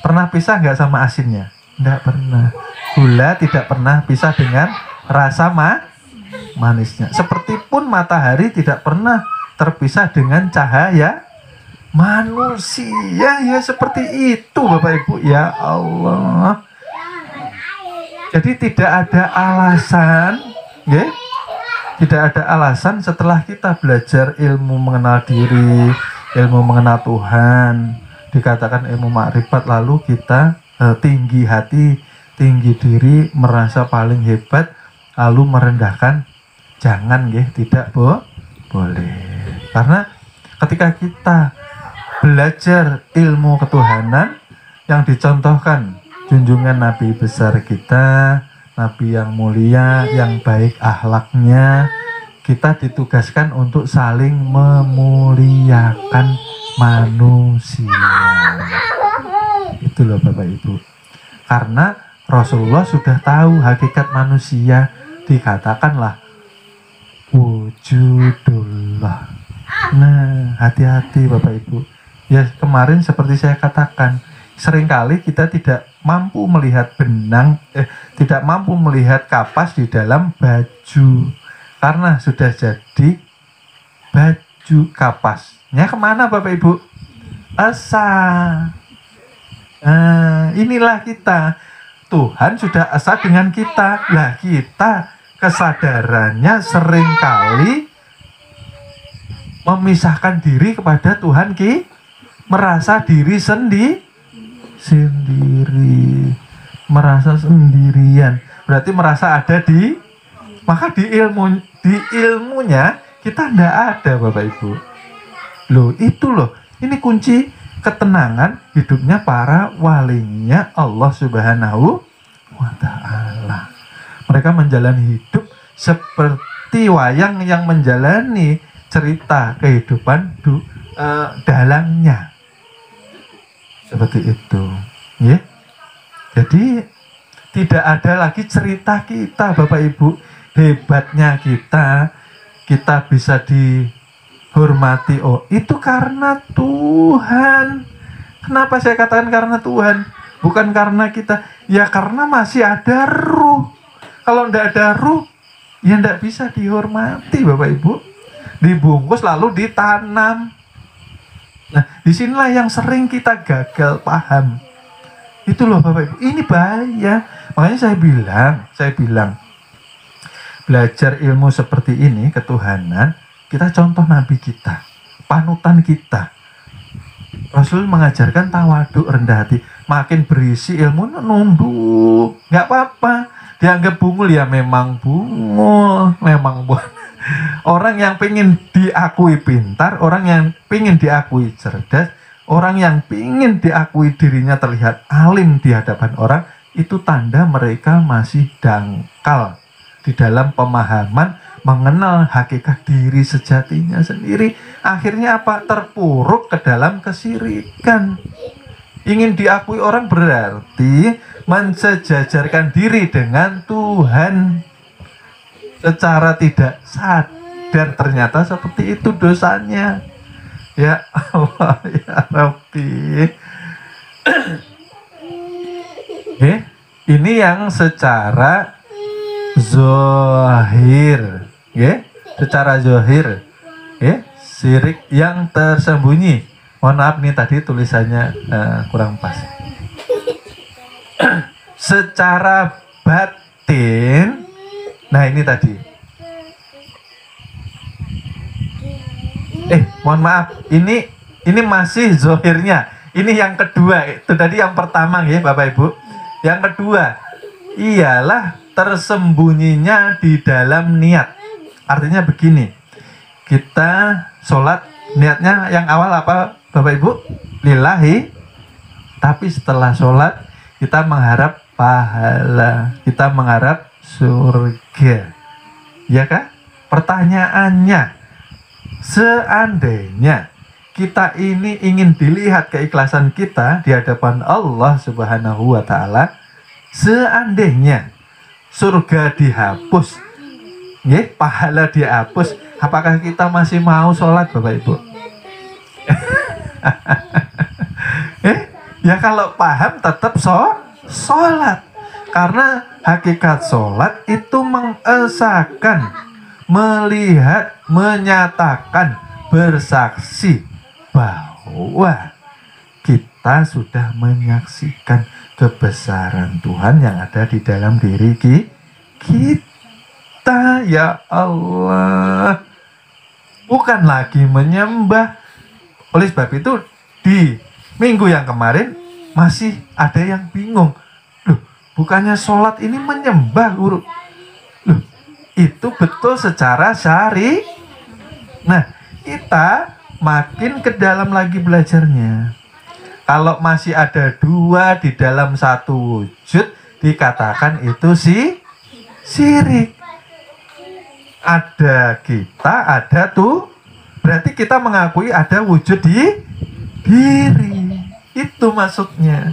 pernah pisah nggak sama asinnya? Tidak pernah. Gula tidak pernah pisah dengan rasa manisnya. Sepertipun matahari tidak pernah terpisah dengan cahaya manusia. Ya seperti itu Bapak Ibu, ya Allah. Jadi tidak ada alasan, ya, tidak ada alasan setelah kita belajar ilmu mengenal diri, ilmu mengenal Tuhan, dikatakan ilmu makrifat, lalu kita tinggi hati, tinggi diri, merasa paling hebat, lalu merendahkan. Jangan, ya, tidak boleh. Karena ketika kita belajar ilmu ketuhanan yang dicontohkan junjungan Nabi besar kita, Nabi yang mulia, yang baik akhlaknya, kita ditugaskan untuk saling memuliakan manusia. Itu loh Bapak Ibu. Karena Rasulullah sudah tahu hakikat manusia, dikatakanlah wujudullah. Nah, hati-hati Bapak Ibu. Ya, kemarin seperti saya katakan, seringkali kita tidak mampu melihat tidak mampu melihat kapas di dalam baju. Karena sudah jadi baju, kapasnya kemana Bapak Ibu? Esa. Inilah kita. Tuhan sudah esa dengan kita. Lah kita kesadarannya seringkali memisahkan diri kepada Tuhan merasa diri sendiri, merasa sendirian, berarti merasa ada maka di ilmunya kita tidak ada Bapak Ibu. Loh, itu loh, ini kunci ketenangan hidupnya para walinya Allah Subhanahu wa Ta'ala. Mereka menjalani hidup seperti wayang yang menjalani cerita kehidupan dalangnya. Seperti itu, ya. Jadi tidak ada lagi cerita kita Bapak Ibu. Hebatnya kita bisa dihormati. Oh, itu karena Tuhan. Kenapa saya katakan karena Tuhan? Bukan karena kita. Ya karena masih ada ruh. Kalau tidak ada ruh, ya tidak bisa dihormati Bapak Ibu. Dibungkus lalu ditanam. Nah, disinilah yang sering kita gagal paham. Itu loh Bapak Ibu, ini bahaya. Makanya saya bilang, belajar ilmu seperti ini, ketuhanan, kita contoh Nabi kita, panutan kita. Rasul mengajarkan tawaduk, rendah hati. Makin berisi ilmu, nunduk. Nggak apa-apa. Dianggap bungul ya memang bungul. Memang orang yang pengen diakui pintar, orang yang pengen diakui cerdas, orang yang pengen diakui dirinya terlihat alim di hadapan orang, itu tanda mereka masih dangkal di dalam pemahaman mengenal hakikat diri sejatinya sendiri. Akhirnya apa? Terpuruk ke dalam kesirikan. Ingin diakui orang berarti mensejajarkan diri dengan Tuhan. Secara tidak sadar ternyata seperti itu dosanya. Ya Allah, ya Rabbi. Ini yang secara zohir, secara zohir, syirik yang tersembunyi. Mohon maaf nih tadi tulisannya kurang pas. Secara batin, nah ini tadi. Mohon maaf, ini masih zohirnya. Ini yang kedua, itu tadi yang pertama ya Bapak Ibu. Yang kedua, ialah tersembunyinya di dalam niat. Artinya begini, kita sholat niatnya yang awal apa Bapak Ibu? Lillahi. Tapi setelah sholat kita mengharap pahala, kita mengharap surga, ya kan? Pertanyaannya, seandainya kita ini ingin dilihat keikhlasan kita di hadapan Allah Subhanahu wa Ta'ala, seandainya surga dihapus, pahala dihapus, apakah kita masih mau sholat Bapak Ibu? Ya kalau paham tetap sholat. Karena hakikat sholat itu mengesahkan, melihat, menyatakan, bersaksi bahwa kita sudah menyaksikan kebesaran Tuhan yang ada di dalam diri kita. Ya Allah, bukan lagi menyembah. Oleh sebab itu di minggu yang kemarin masih ada yang bingung, loh bukannya sholat ini menyembah guru? Loh itu betul secara syari. Nah kita makin ke dalam lagi belajarnya. Kalau masih ada dua di dalam satu wujud, dikatakan itu syirik. Ada kita, ada tuh, berarti kita mengakui ada wujud di diri. Itu maksudnya.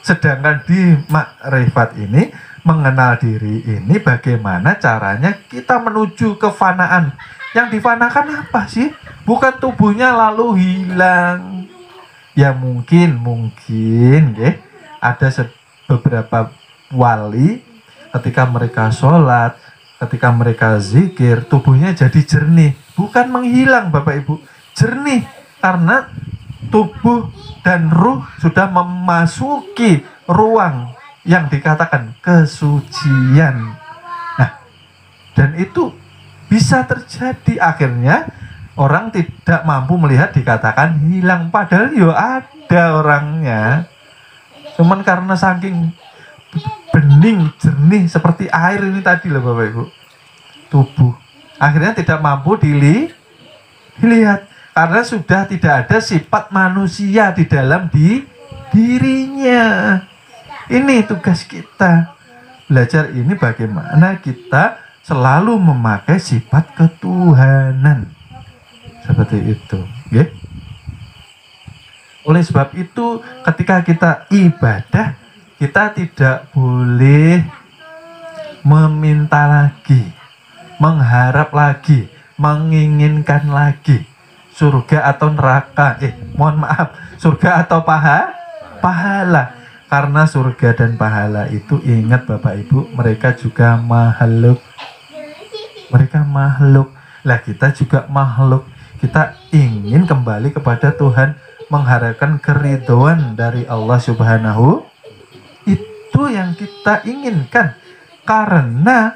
Sedangkan di makrifat ini, mengenal diri ini bagaimana caranya kita menuju kefanaan. Yang difanakan apa sih? Bukan tubuhnya lalu hilang. Ya mungkin ada beberapa wali ketika mereka sholat, ketika mereka zikir, tubuhnya jadi jernih. Bukan menghilang Bapak Ibu, jernih. Karena tubuh dan ruh sudah memasuki ruang yang dikatakan kesucian. Nah, dan itu bisa terjadi akhirnya orang tidak mampu melihat dikatakan hilang, padahal ya ada orangnya. Cuman karena saking bening, jernih seperti air ini tadi loh Bapak Ibu, tubuh akhirnya tidak mampu dilihat karena sudah tidak ada sifat manusia di dalam dirinya. Ini tugas kita. Belajar ini bagaimana kita selalu memakai sifat ketuhanan. Seperti itu, ya. Oleh sebab itu, ketika kita ibadah, kita tidak boleh meminta lagi, mengharap lagi, menginginkan lagi surga atau neraka. Mohon maaf, surga atau pahala. Karena surga dan pahala itu, ingat Bapak Ibu, mereka juga makhluk. Mereka makhluk. Lah kita juga makhluk. Kita ingin kembali kepada Tuhan. mengharapkan keridhaan dari Allah Subhanahu, itu yang kita inginkan. Karena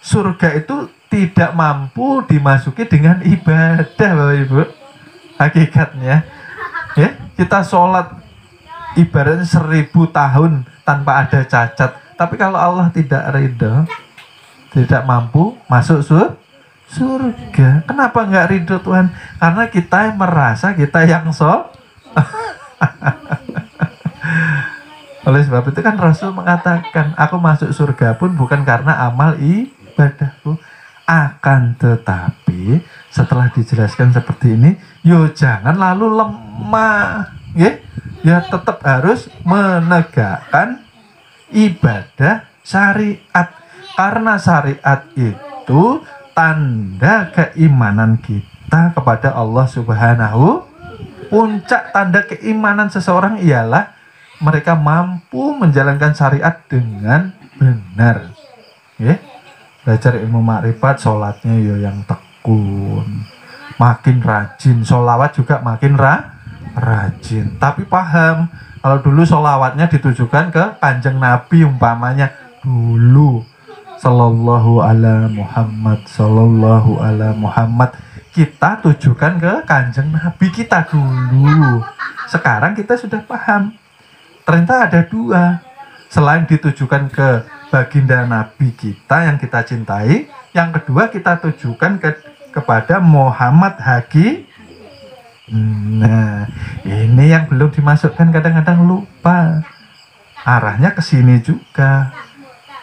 surga itu tidak mampu dimasuki dengan ibadah, Bapak Ibu. Hakikatnya ya, kita sholat ibaratnya 1000 tahun tanpa ada cacat, tapi kalau Allah tidak ridho, tidak mampu masuk surga. Kenapa nggak ridho Tuhan? Karena kita merasa kita yang Oleh sebab itu kan Rasul mengatakan, aku masuk surga pun bukan karena amal ibadahku. Akan tetapi setelah dijelaskan seperti ini, yo jangan lalu lemah, ya tetap harus menegakkan ibadah syariat. Karena syariat itu tanda keimanan kita kepada Allah Subhanahu. Puncak tanda keimanan seseorang ialah mereka mampu menjalankan syariat dengan benar. Belajar ilmu makrifat, sholatnya yang tekun, makin rajin, sholawat juga makin rajin. Tapi paham, kalau dulu sholawatnya ditujukan ke Kanjeng Nabi umpamanya dulu, sallallahu ala Muhammad, sallallahu ala Muhammad, kita tujukan ke Kanjeng Nabi kita dulu. Sekarang kita sudah paham, ternyata ada dua. Selain ditujukan ke baginda Nabi kita yang kita cintai, yang kedua kita tujukan kepada Muhammad Haki. Nah, ini yang belum dimasukkan, kadang-kadang lupa. Arahnya ke sini juga.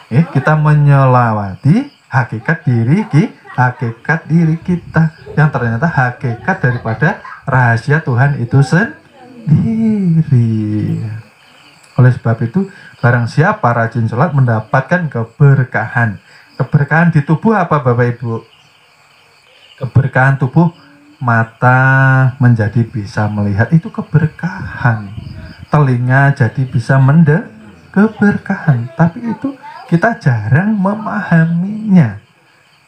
Kita menyelawati hakikat diri kita yang ternyata hakikat daripada rahasia Tuhan itu sendiri. Oleh sebab itu, barang siapa rajin sholat mendapatkan keberkahan. Keberkahan di tubuh apa Bapak Ibu? Keberkahan tubuh, mata menjadi bisa melihat, itu keberkahan. Telinga jadi bisa mendengar, keberkahan. Tapi itu kita jarang memahaminya,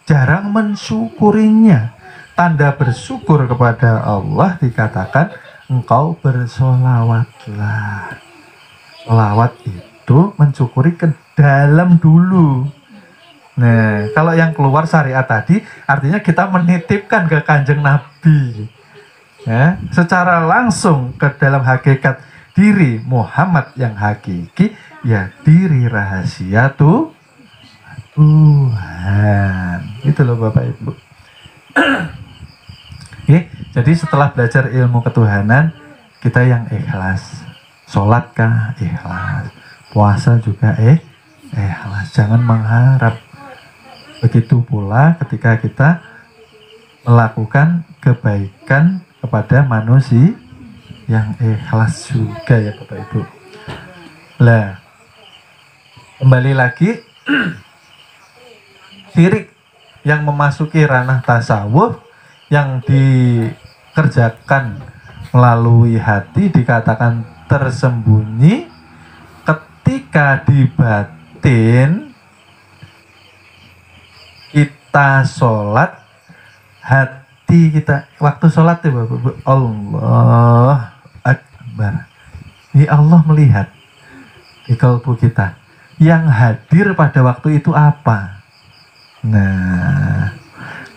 jarang mensyukurinya. Tanda bersyukur kepada Allah dikatakan engkau bersolawatlah. Solawat itu mensyukuri ke dalam dulu. Nah, kalau yang keluar syariat tadi artinya kita menitipkan ke Kanjeng Nabi, secara langsung ke dalam hakikat diri Muhammad yang hakiki, ya diri rahasia Tuhan. Itu loh Bapak Ibu. Jadi setelah belajar ilmu ketuhanan, kita yang ikhlas. Sholat kah? Ikhlas. Puasa juga ikhlas. Jangan mengharap. Begitu pula ketika kita melakukan kebaikan kepada manusia, yang ikhlas juga ya Bapak Ibu. Lah, kembali lagi, syirik yang memasuki ranah tasawuf yang dikerjakan melalui hati dikatakan tersembunyi. Ketika di batin kita sholat, hati kita waktu sholat ya Bapak, Allah Akbar, ini Allah melihat di kalbu kita. Yang hadir pada waktu itu apa? Nah,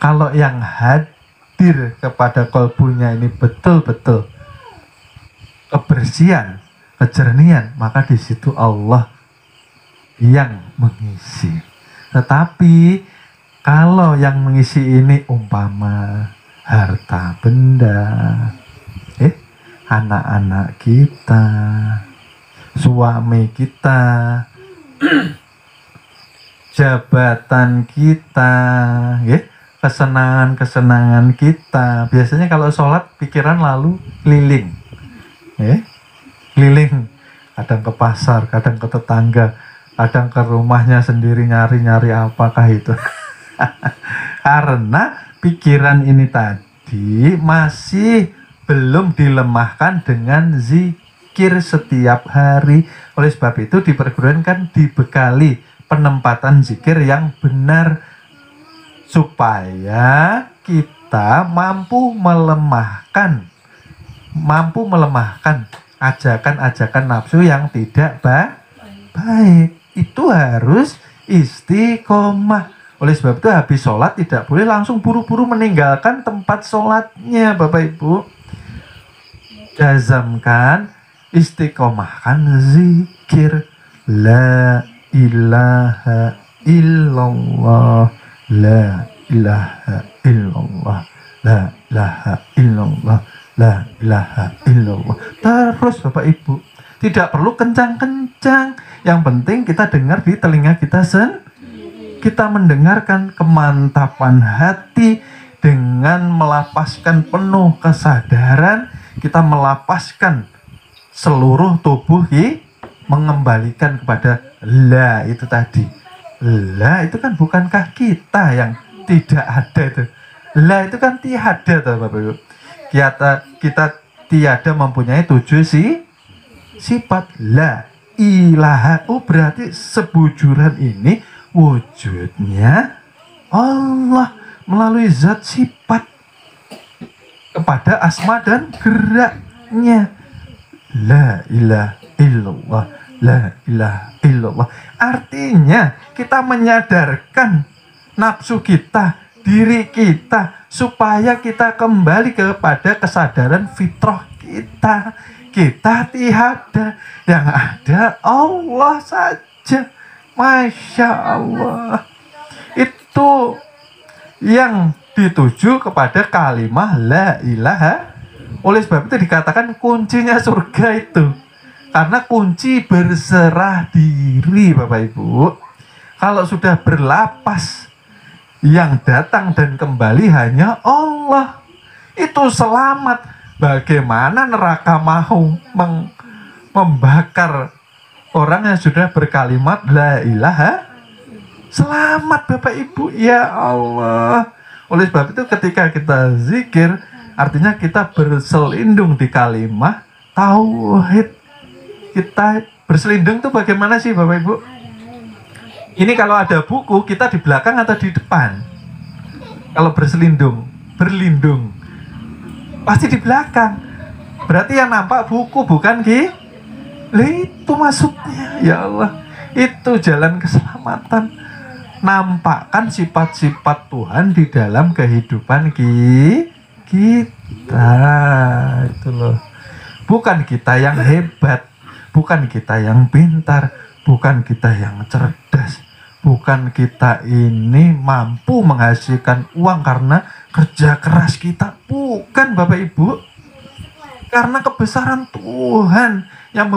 kalau yang hadir kepada kalbunya ini betul-betul kebersihan, kejernihan, maka di situ Allah yang mengisi. Tetapi kalau yang mengisi ini umpama harta benda, anak-anak kita, suami kita, jabatan kita, kesenangan-kesenangan kita. Biasanya kalau sholat pikiran lalu keliling. Keliling, kadang ke pasar, kadang ke tetangga, kadang ke rumahnya sendiri nyari-nyari apakah itu. Karena pikiran ini tadi masih belum dilemahkan dengan zikir setiap hari. Oleh sebab itu di perguruan kan dibekali penempatan zikir yang benar supaya kita mampu melemahkan mampu melemahkan ajakan-ajakan nafsu yang tidak baik. Itu harus istiqomah. Oleh sebab itu habis sholat tidak boleh langsung buru-buru meninggalkan tempat sholatnya, Bapak Ibu. Jazamkan, istiqomahkan zikir la ilaha illallah, la ilaha illallah, la ilaha illallah, la ilaha illallah. Terus Bapak Ibu, tidak perlu kencang-kencang. Yang penting kita dengar di telinga kita kita mendengarkan kemantapan hati dengan melapaskan penuh kesadaran. Kita melapaskan seluruh tubuh mengembalikan kepada la itu tadi. La itu kan bukankah kita yang tidak ada itu. La itu kan tiada tuh Bapak Ibu. Kita tiada mempunyai 7 sifat. La ilaha, berarti sebujuran ini wujudnya Allah melalui zat sifat kepada asma dan geraknya. La ilaha illallah, la ilaha illallah. Artinya kita menyadarkan nafsu kita, diri kita, supaya kita kembali kepada kesadaran fitrah kita. Kita tiada, yang ada Allah saja. Masya Allah. Itu yang dituju kepada kalimah la ilaha. Oleh sebab itu dikatakan kuncinya surga itu. Karena kunci berserah diri, Bapak Ibu. Kalau sudah berlapas, yang datang dan kembali hanya Allah. Itu selamat. Bagaimana neraka mau membakar orang yang sudah berkalimat la ilaha? Selamat Bapak Ibu, ya Allah. Oleh sebab itu ketika kita zikir, artinya kita berselindung di kalimat tauhid. Kita berselindung itu bagaimana sih Bapak Ibu? Ini kalau ada buku, kita di belakang atau di depan? Kalau berselindung, berlindung, pasti di belakang. Berarti yang nampak buku bukan itu maksudnya. Ya Allah, itu jalan keselamatan. Nampakkan sifat-sifat Tuhan di dalam kehidupan kita. Itu loh. Bukan kita yang hebat, bukan kita yang pintar, bukan kita yang cerdas, bukan kita ini mampu menghasilkan uang karena kerja keras kita. Bukan Bapak Ibu. Karena kebesaran Tuhan yang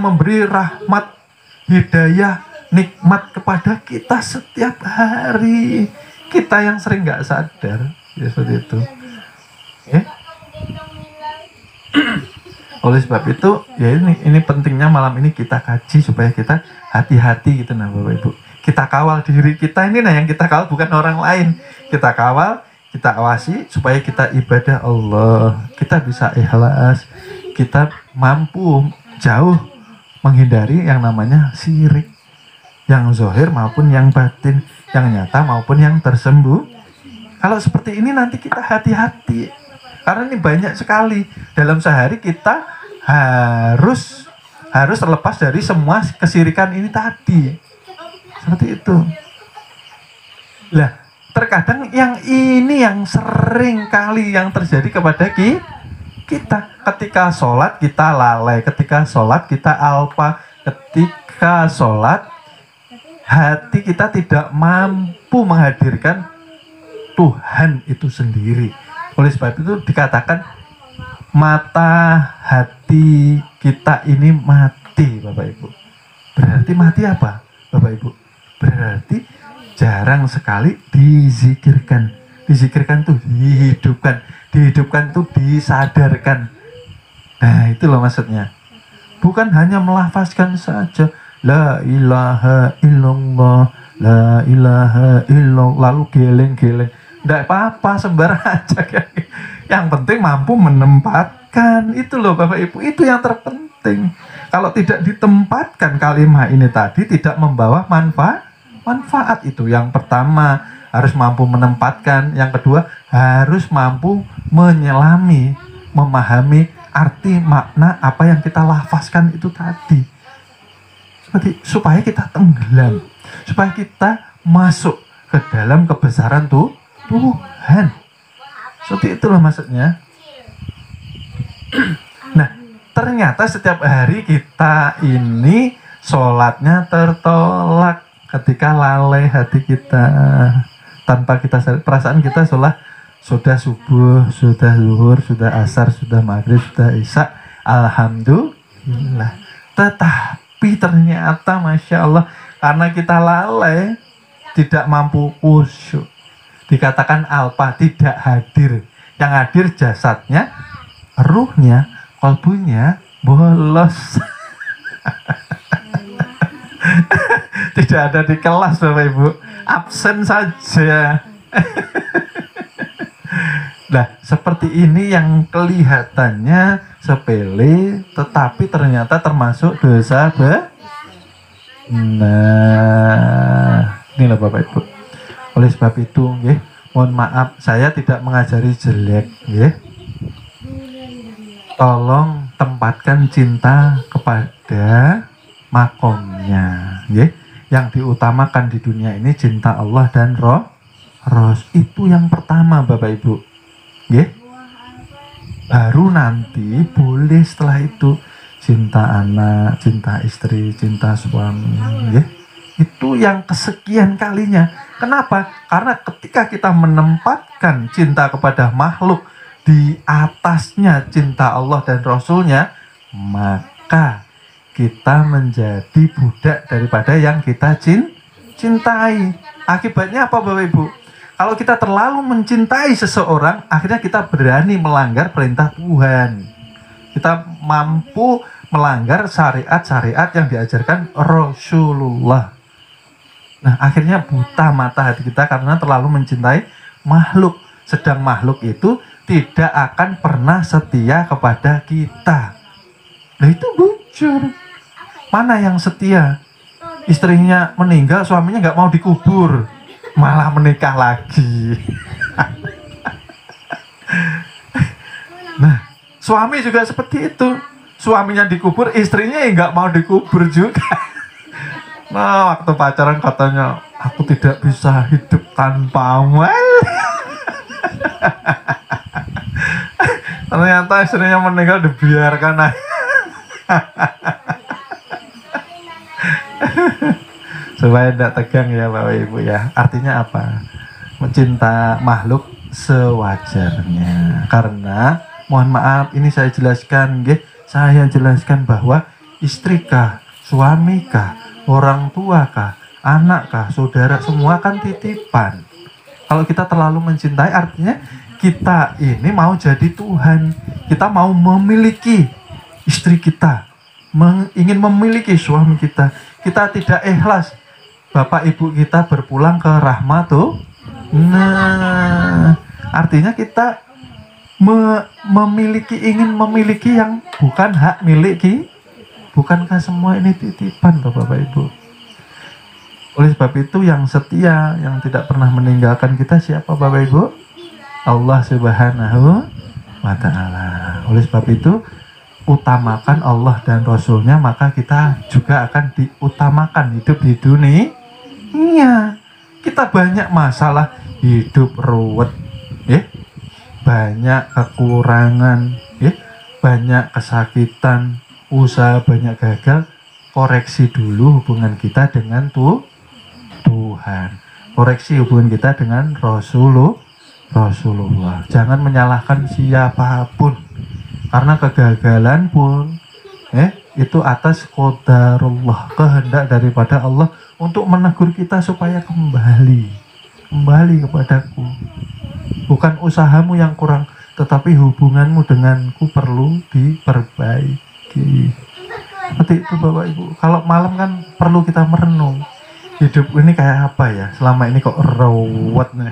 memberi rahmat, hidayah, nikmat kepada kita setiap hari. Kita yang sering nggak sadar, ya seperti itu. Oleh sebab itu, ya ini pentingnya malam ini kita kaji supaya kita hati-hati gitu nah Bapak Ibu. Kita kawal diri kita ini, nah yang kita kawal bukan orang lain. Kita kawal, kita awasi supaya kita ibadah Allah. Kita bisa ikhlas, kita mampu jauh menghindari yang namanya syirik. Yang zahir maupun yang batin, yang nyata maupun yang tersembunyi. Kalau seperti ini nanti kita hati-hati. Karena ini banyak sekali. Dalam sehari kita harus terlepas dari semua kesirikan ini tadi. Seperti itu. Lah, terkadang yang ini yang sering kali yang terjadi kepada kita. Ketika sholat kita lalai, ketika sholat kita alpa, ketika sholat hati kita tidak mampu menghadirkan Tuhan itu sendiri. Oleh sebab itu dikatakan mata hati kita ini mati, Bapak Ibu. Berarti mati apa, Bapak Ibu? Berarti jarang sekali dizikirkan. Dizikirkan tuh dihidupkan. Dihidupkan tuh disadarkan. Nah itu loh maksudnya. Bukan hanya melafazkan saja la ilaha illallah, la ilaha illallah, lalu geleng-geleng. Tidak apa-apa, sembarang aja kan. Yang penting mampu menempatkan. Itu loh Bapak Ibu, itu yang terpenting. Kalau tidak ditempatkan kalimat ini tadi tidak membawa manfaat itu. Yang pertama harus mampu menempatkan, yang kedua harus mampu menyelami. memahami arti makna apa yang kita lafazkan itu tadi. Seperti supaya kita tenggelam, supaya kita masuk ke dalam kebesaran Tuhan. Seperti itulah maksudnya. Nah, ternyata setiap hari kita ini sholatnya tertolak ketika lalai hati kita, tanpa kita perasaan kita sholat sudah subuh, sudah zuhur, sudah asar, sudah maghrib, sudah isya, alhamdulillah. Tetapi ternyata masya Allah, karena kita lalai, tidak mampu khusyuk, dikatakan alpa, tidak hadir. Yang hadir jasadnya, ruhnya, kalbunya bolos. Tidak ada di kelas Bapak Ibu, absen saja. Nah, seperti ini yang kelihatannya sepele, tetapi ternyata termasuk dosa Nah, inilah Bapak Ibu. Oleh sebab itu, nggih, mohon maaf saya tidak mengajari jelek, nggih. Tolong tempatkan cinta kepada makomnya, nggih. Yang diutamakan di dunia ini cinta Allah dan itu yang pertama Bapak Ibu, nggih. Baru nanti boleh setelah itu cinta anak, cinta istri, cinta suami, nggih. Itu yang kesekian kalinya. Kenapa? Karena ketika kita menempatkan cinta kepada makhluk di atasnya cinta Allah dan Rasulnya, maka kita menjadi budak daripada yang kita cintai. Akibatnya apa Bapak Ibu? Kalau kita terlalu mencintai seseorang, akhirnya kita berani melanggar perintah Tuhan. Kita mampu melanggar syariat-syariat yang diajarkan Rasulullah. Nah, akhirnya buta mata hati kita karena terlalu mencintai makhluk. Sedang makhluk itu tidak akan pernah setia kepada kita. Nah, itu bujur. Mana yang setia? Istrinya meninggal, suaminya nggak mau dikubur, malah menikah lagi. Nah, suami juga seperti itu. Suaminya dikubur, istrinya nggak mau dikubur juga. Nah, waktu pacaran katanya, aku tidak bisa hidup tanpamu. Ternyata istrinya meninggal dibiarkan aja. Supaya tidak tegang ya Bapak Ibu ya. Artinya apa? Mencinta makhluk sewajarnya. Karena mohon maaf, ini saya jelaskan, saya jelaskan bahwa istrikah, suamikah, orang tuakah, anakkah, saudara, semua kan titipan. Kalau kita terlalu mencintai, artinya kita ini mau jadi Tuhan. Kita mau memiliki istri kita, ingin memiliki suami kita. Kita tidak ikhlas bapak ibu kita berpulang ke rahmatuh. Nah, artinya kita ingin memiliki yang bukan hak milik. Bukankah semua ini titipan Bapak Ibu? Oleh sebab itu yang setia, yang tidak pernah meninggalkan kita siapa Bapak Ibu? Allah Subhanahu wa Ta'ala. Oleh sebab itu utamakan Allah dan Rasulnya, maka kita juga akan diutamakan hidup di dunia. Iya, kita banyak masalah, hidup ruwet, banyak kekurangan, banyak kesakitan, usaha banyak gagal. Koreksi dulu hubungan kita dengan Tuhan. Koreksi hubungan kita dengan Rasulullah. Jangan menyalahkan siapapun. Karena kegagalan pun itu atas qadarullah, kehendak daripada Allah untuk menegur kita supaya kembali kepadaku. Bukan usahamu yang kurang, tetapi hubunganmu denganku perlu diperbaiki. Seperti itu Bapak Ibu. Kalau malam kan perlu kita merenung, hidup ini kayak apa ya, selama ini kok ruwet nih.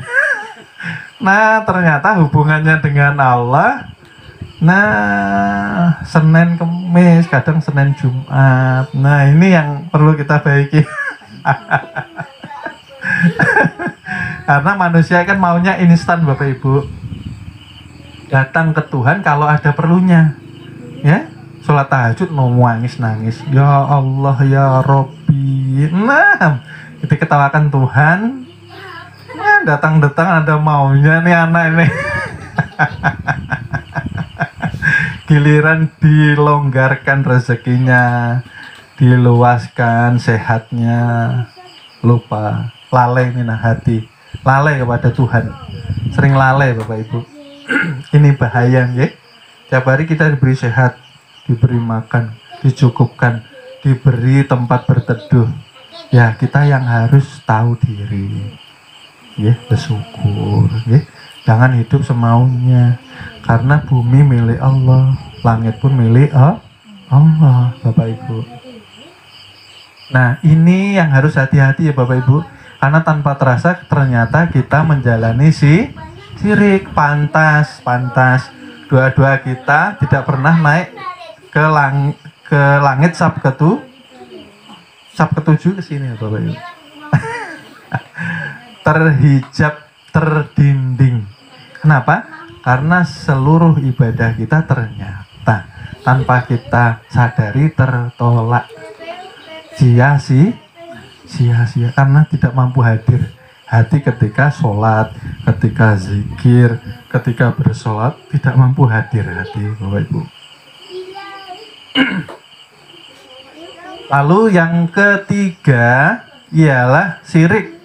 Nah, ternyata hubungannya dengan Allah, nah, Senin Kemis, kadang Senin Jumat. Nah, ini yang perlu kita baiki. Karena manusia kan maunya instan Bapak Ibu. datang ke Tuhan kalau ada perlunya. Ya, sholat tahajud mau nangis, ya Allah ya Robbi. Nah, kita ketawakan Tuhan. Nah, datang-datang ada maunya nih anak ini. Giliran dilonggarkan rezekinya, diluaskan sehatnya, lupa, lalai ini hati, lalai kepada Tuhan, sering lalai Bapak Ibu. Ini bahaya ya. Tiap hari kita diberi sehat, diberi makan, dicukupkan, diberi tempat berteduh. Ya, kita yang harus tahu diri. Ya, bersyukur ya. Jangan hidup semaunya. Karena bumi milik Allah, langit pun milik Allah, Bapak Ibu. Nah, ini yang harus hati-hati ya Bapak Ibu. Karena tanpa terasa ternyata kita menjalani syirik. Pantas. Dua-dua kita tidak pernah naik ke langit sab ketujuh ke sini ya Bapak Ibu. Terhijab, terdinding. Kenapa? Karena seluruh ibadah kita ternyata tanpa kita sadari tertolak, sia-sia karena tidak mampu hadir. Hati ketika sholat, ketika zikir, ketika bersolat tidak mampu hadir hati Bapak Ibu. Lalu yang ketiga ialah syirik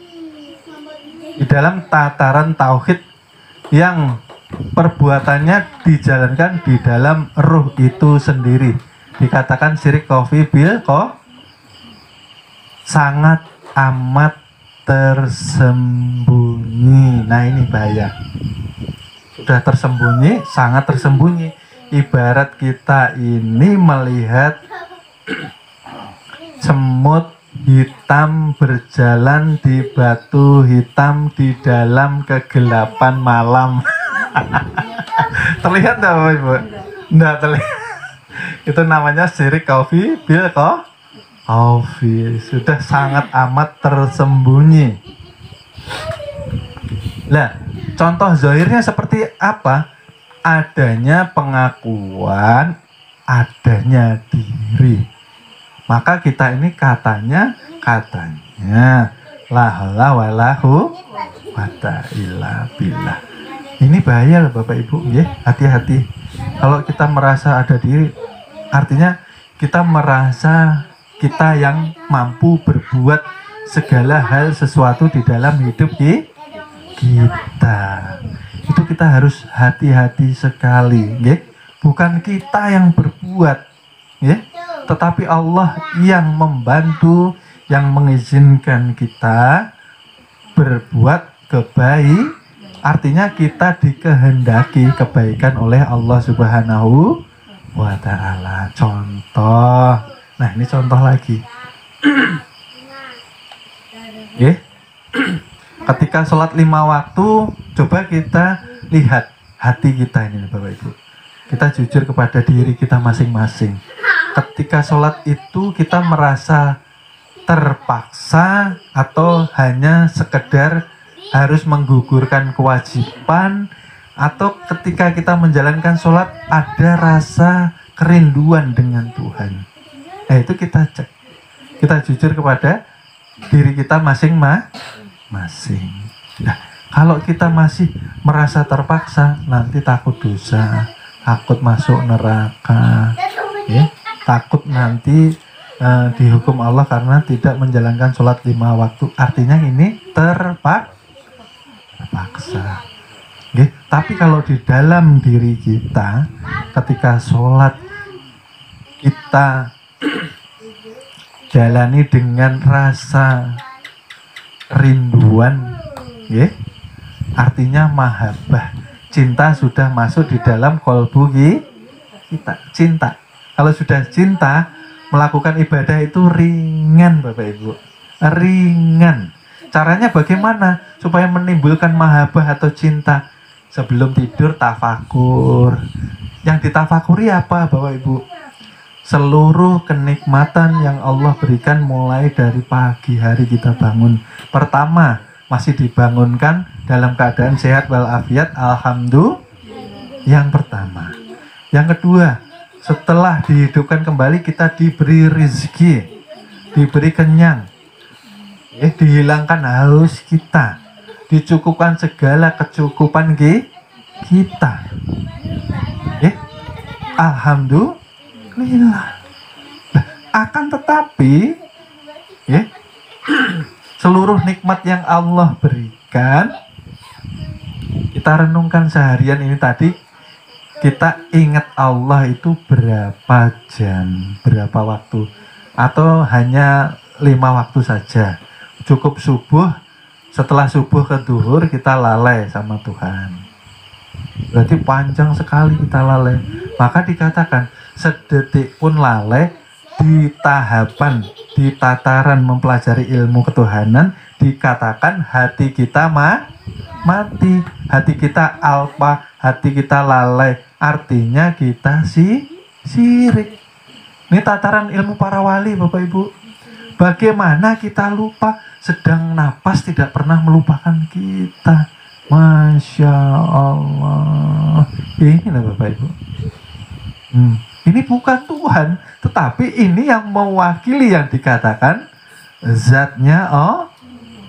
di dalam tataran tauhid yang perbuatannya dijalankan di dalam ruh itu sendiri. Dikatakan syirik sangat amat tersembunyi. Nah, ini bahaya. Sudah tersembunyi, sangat tersembunyi. Ibarat kita ini melihat semut hitam berjalan di batu hitam di dalam kegelapan malam. Terlihat enggak Bapak Ibu? Enggak terlihat. Itu namanya syirik sudah sangat amat tersembunyi. Lah, contoh zahirnya seperti apa? Adanya pengakuan, adanya diri. Maka kita ini katanya la haula wala quwata illa billah. Ini bahaya loh Bapak Ibu, ya, hati-hati. Kalau kita merasa ada diri, artinya kita merasa kita yang mampu berbuat segala hal sesuatu di dalam hidup kita. Itu kita harus hati-hati sekali, ya. Bukan kita yang berbuat, ya, tetapi Allah yang membantu, yang mengizinkan kita berbuat kebaikan. Artinya kita dikehendaki kebaikan oleh Allah Subhanahu wa ta'ala. Contoh. Nah, ini contoh lagi. Ya. Ketika sholat 5 waktu, coba kita lihat hati kita ini Bapak Ibu. Kita jujur kepada diri kita masing-masing. Ketika sholat itu kita merasa terpaksa atau hanya sekedar harus menggugurkan kewajiban, atau ketika kita menjalankan sholat ada rasa kerinduan dengan Tuhan. Nah, itu kita cek, kita jujur kepada diri kita masing-masing. Nah, kalau kita masih merasa terpaksa, nanti takut dosa, takut masuk neraka, ya, takut nanti dihukum Allah karena tidak menjalankan sholat 5 waktu. Artinya ini terpaksa. Okay. Tapi kalau di dalam diri kita ketika sholat kita jalani dengan rasa rinduan, okay, artinya mahabbah, cinta sudah masuk di dalam kolbu kita. Cinta, kalau sudah cinta, melakukan ibadah itu ringan Bapak Ibu, ringan. Caranya bagaimana supaya menimbulkan mahabbah atau cinta? Sebelum tidur tafakur. Yang ditafakuri apa Bapak Ibu? Seluruh kenikmatan yang Allah berikan mulai dari pagi hari kita bangun. Pertama, masih dibangunkan dalam keadaan sehat walafiat, alhamdulillah. yang pertama. Yang kedua, setelah dihidupkan kembali kita diberi rezeki, diberi kenyang, dihilangkan haus kita, dicukupkan segala kecukupan kita. Alhamdulillah. Akan tetapi seluruh nikmat yang Allah berikan, kita renungkan seharian ini tadi, kita ingat Allah itu berapa jam, berapa waktu, atau hanya 5 waktu saja. Cukup subuh, setelah subuh ke duhur kita lalai sama Tuhan. Berarti panjang sekali kita lalai. Maka dikatakan sedetik pun lalai di tahapan, di tataran mempelajari ilmu ketuhanan, dikatakan hati kita mati, hati kita alpa, hati kita lalai, artinya kita sirik. Ini tataran ilmu para wali, Bapak Ibu. Bagaimana kita lupa, sedang napas tidak pernah melupakan kita. Masya Allah. Ini lah Bapak Ibu. Ini bukan Tuhan, tetapi ini yang mewakili yang dikatakan zatnya.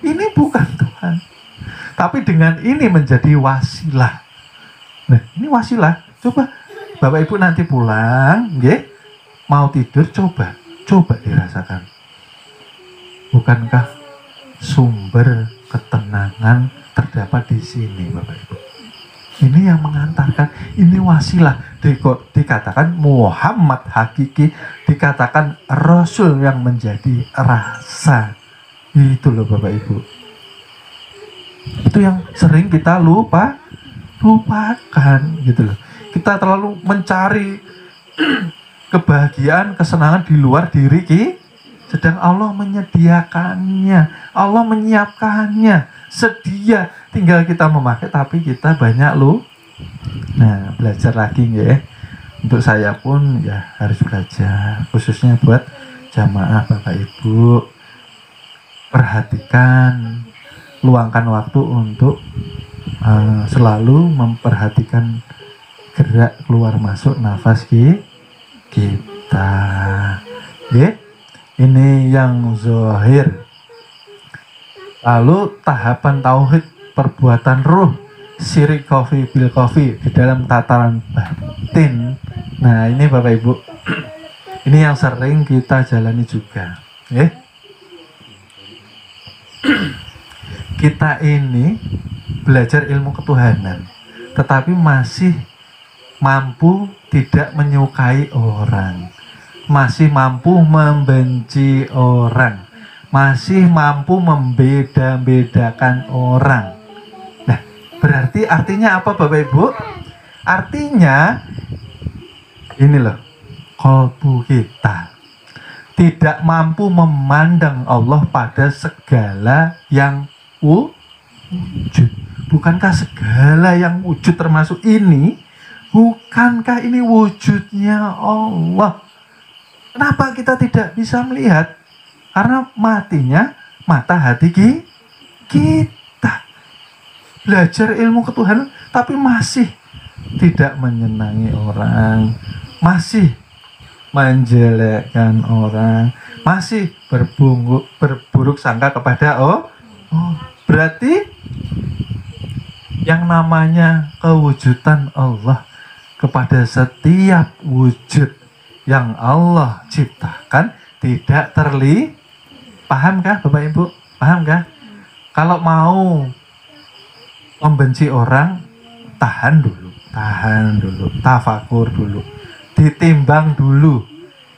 Ini bukan Tuhan, tapi dengan ini menjadi wasilah. Nah, ini wasilah. Coba Bapak Ibu nanti pulang, mau tidur, coba dirasakan. Bukankah sumber ketenangan terdapat di sini, Bapak Ibu? Ini yang mengantarkan, ini wasilah. Dikatakan Muhammad hakiki, dikatakan Rasul yang menjadi rasa. Itu loh Bapak Ibu. Itu yang sering kita lupakan gitu loh. Kita terlalu mencari kebahagiaan, kesenangan di luar diri sedang Allah menyediakannya, Allah menyiapkannya, sedia, tinggal kita memakai, tapi kita banyak Nah, belajar lagi ya. Untuk saya pun ya harus belajar, khususnya buat jamaah Bapak Ibu. Perhatikan, luangkan waktu untuk selalu memperhatikan gerak keluar masuk nafas kita. Ini yang zahir. Lalu tahapan tauhid perbuatan ruh, syirik kofi bil kofi di dalam tataran batin. Nah ini Bapak Ibu, ini yang sering kita jalani juga. Kita ini belajar ilmu ketuhanan, tetapi masih mampu tidak menyukai orang, masih mampu membenci orang, masih mampu membeda-bedakan orang. Nah, berarti artinya apa Bapak Ibu? Artinya ini loh, kalbu kita tidak mampu memandang Allah pada segala yang wujud. Bukankah segala yang wujud termasuk ini? Bukankah ini wujudnya Allah? Kenapa kita tidak bisa melihat? Karena matinya mata hati kita. Belajar ilmu ketuhanan tapi masih tidak menyenangi orang, masih menjelekkan orang, masih berburuk sangka kepada berarti yang namanya kewujudan Allah kepada setiap wujud yang Allah ciptakan tidak terlihat. Pahamkah Bapak Ibu? Pahamkah? Kalau mau membenci orang, tahan dulu, tafakur dulu, ditimbang dulu.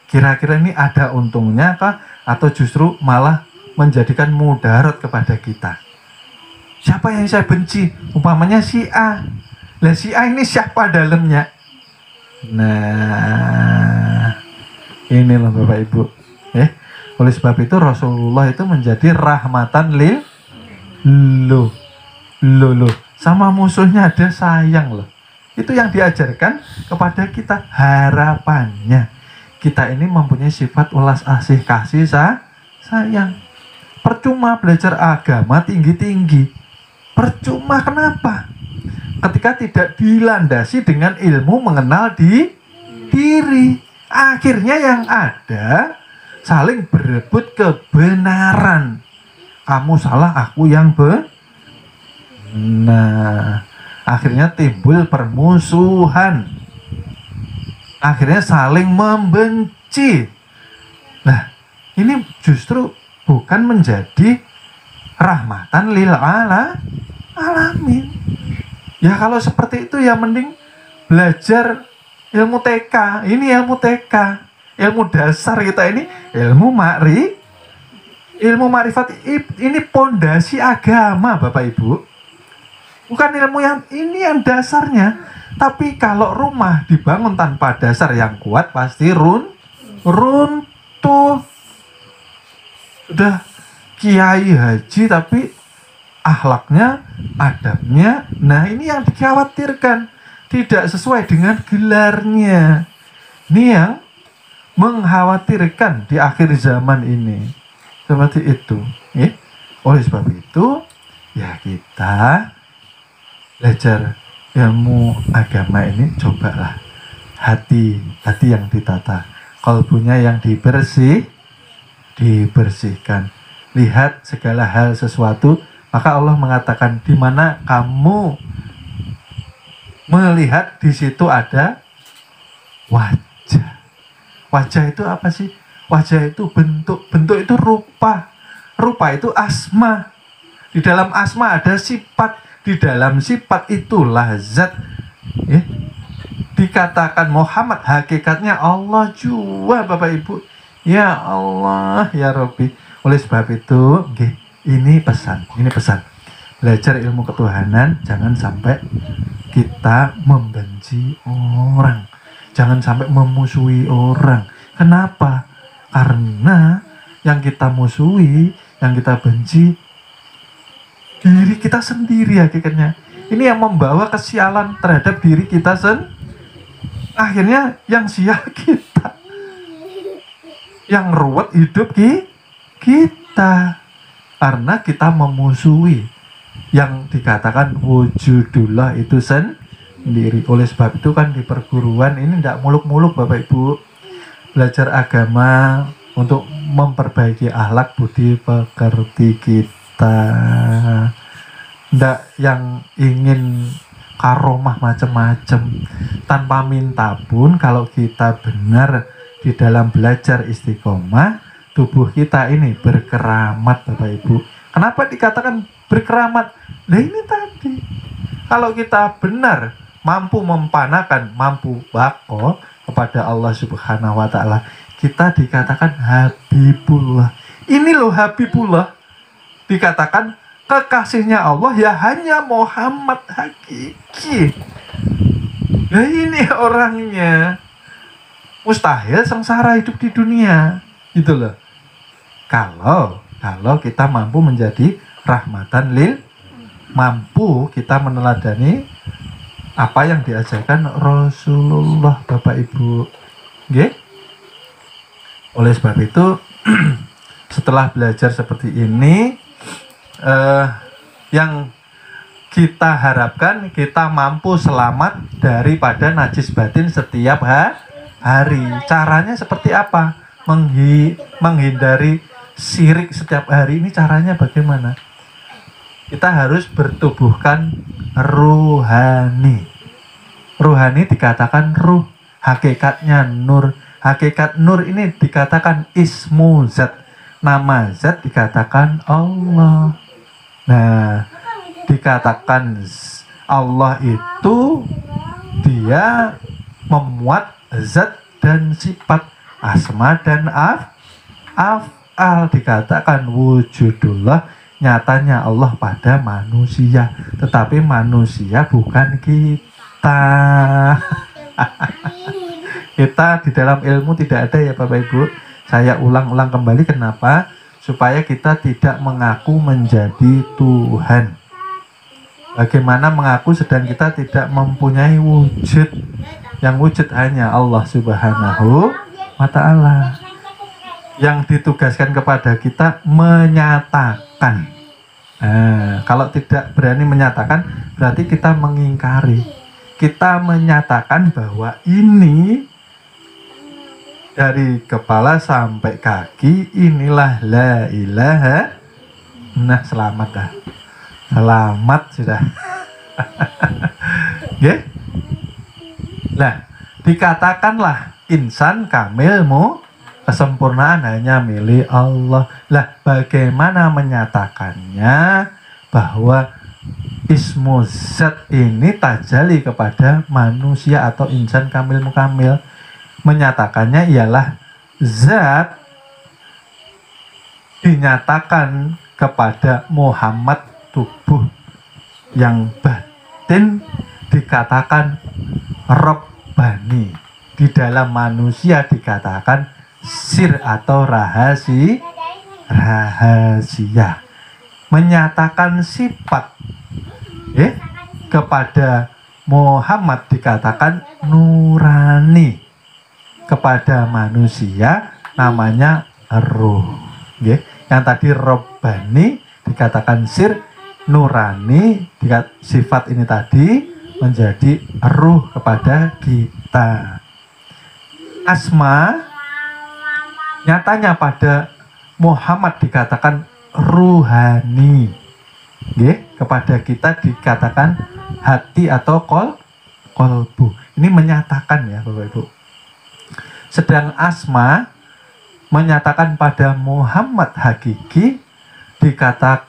Kira-kira ini ada untungnya kah? Atau justru malah menjadikan mudarat kepada kita? Siapa yang saya benci? Umpamanya si A. Lah si A ini siapa dalamnya? Nah, inilah Bapak Ibu. Oleh sebab itu Rasulullah itu menjadi rahmatan lil sama musuhnya ada sayang loh. Itu yang diajarkan kepada kita. Harapannya kita ini mempunyai sifat welas asih kasih sayang. Percuma belajar agama tinggi-tinggi. Percuma, kenapa? Ketika jika tidak dilandasi dengan ilmu mengenal diri. Akhirnya yang ada saling berebut kebenaran. Kamu salah, aku yang benar. Akhirnya timbul permusuhan. Akhirnya saling membenci. Nah, ini justru bukan menjadi rahmatan lil alamin. Ya kalau seperti itu ya mending belajar ilmu TK. Ini ilmu TK, ilmu dasar kita ini, ilmu makrifat. Ini pondasi agama Bapak Ibu. Bukan ilmu yang dasarnya. Tapi kalau rumah dibangun tanpa dasar yang kuat pasti runtuh. Sudah kiai haji tapi akhlaknya, adabnya, nah ini yang dikhawatirkan tidak sesuai dengan gelarnya. Ini yang mengkhawatirkan di akhir zaman ini. Seperti itu. Oleh sebab itu, ya kita belajar ilmu agama ini, cobalah hati yang ditata, kalbunya yang dibersihkan. Lihat segala hal sesuatu, maka Allah mengatakan di mana kamu melihat di situ ada wajah. Wajah itu apa sih? Wajah itu bentuk itu rupa. Rupa itu asma. Di dalam asma ada sifat, di dalam sifat itulah zat. Dikatakan Muhammad, hakikatnya Allah juga Bapak Ibu. Ya Allah, ya Rabbi. Oleh sebab itu, ini pesan. Belajar ilmu ketuhanan, jangan sampai kita membenci orang. Jangan sampai memusuhi orang. Kenapa? Karena yang kita musuhi, yang kita benci, diri kita sendiri hakikatnya. Ini yang membawa kesialan terhadap diri kita akhirnya yang sial kita. Yang ruwet hidup kita. Karena kita memusuhi yang dikatakan wujudullah itu sendiri. Oleh sebab itu kan di perguruan ini tidak muluk-muluk Bapak Ibu. Belajar agama untuk memperbaiki akhlak budi pekerti kita. Tidak yang ingin karomah macam-macam. Tanpa minta pun kalau kita benar di dalam belajar istiqomah, tubuh kita ini berkeramat Bapak Ibu. Kenapa dikatakan berkeramat? Nah ini tadi, kalau kita benar mampu mempanakan, mampu bako kepada Allah Subhanahu wa Ta'ala, kita dikatakan Habibullah. Ini loh Habibullah, dikatakan kekasihnya Allah ya hanya Muhammad hakiki. Nah ini orangnya. Mustahil sengsara hidup di dunia, gitu loh. Kalau kita mampu menjadi rahmatan mampu kita meneladani apa yang diajarkan Rasulullah Bapak Ibu. Oleh sebab itu setelah belajar seperti ini, yang kita harapkan kita mampu selamat daripada najis batin setiap hari. Caranya seperti apa? Menghindari syirik setiap hari ini caranya bagaimana? Kita harus bertubuhkan ruhani. Ruhani dikatakan ruh, hakikatnya nur. Hakikat nur ini dikatakan ismu zat. Nama zat dikatakan Allah. Nah, dikatakan Allah itu dia memuat zat dan sifat, asma dan af'al. Dikatakan wujudullah, nyatanya Allah pada manusia, tetapi manusia bukan kita. Kita di dalam ilmu tidak ada ya Bapak Ibu. Saya ulang-ulang kembali, kenapa? Supaya kita tidak mengaku menjadi Tuhan. Bagaimana mengaku sedang kita tidak mempunyai wujud? Yang wujud hanya Allah Subhanahu wa Ta'ala. Yang ditugaskan kepada kita menyatakan Kalau tidak berani menyatakan, berarti kita mengingkari. Kita menyatakan bahwa ini dari kepala sampai kaki, inilah la ilaha. Nah, selamat dah. Selamat sudah. Oke? Nah, dikatakanlah insan kamilmu, kesempurnaan hanya milik Allah. Lah, bagaimana menyatakannya bahwa ismu zat ini tajali kepada manusia atau insan kamil mukamil? Menyatakannya ialah zat dinyatakan kepada Muhammad, tubuh yang batin dikatakan Rabbani, di dalam manusia dikatakan sir atau rahasia. Menyatakan sifat kepada Muhammad dikatakan nurani, kepada manusia namanya ruh. Yang tadi Rabbani dikatakan sir, nurani sifat ini tadi menjadi ruh kepada kita. Asma nyatanya pada Muhammad dikatakan ruhani, kepada kita dikatakan hati atau kolbu. Ini menyatakan ya Bapak Ibu. Sedang asma menyatakan pada Muhammad hakiki dikatakan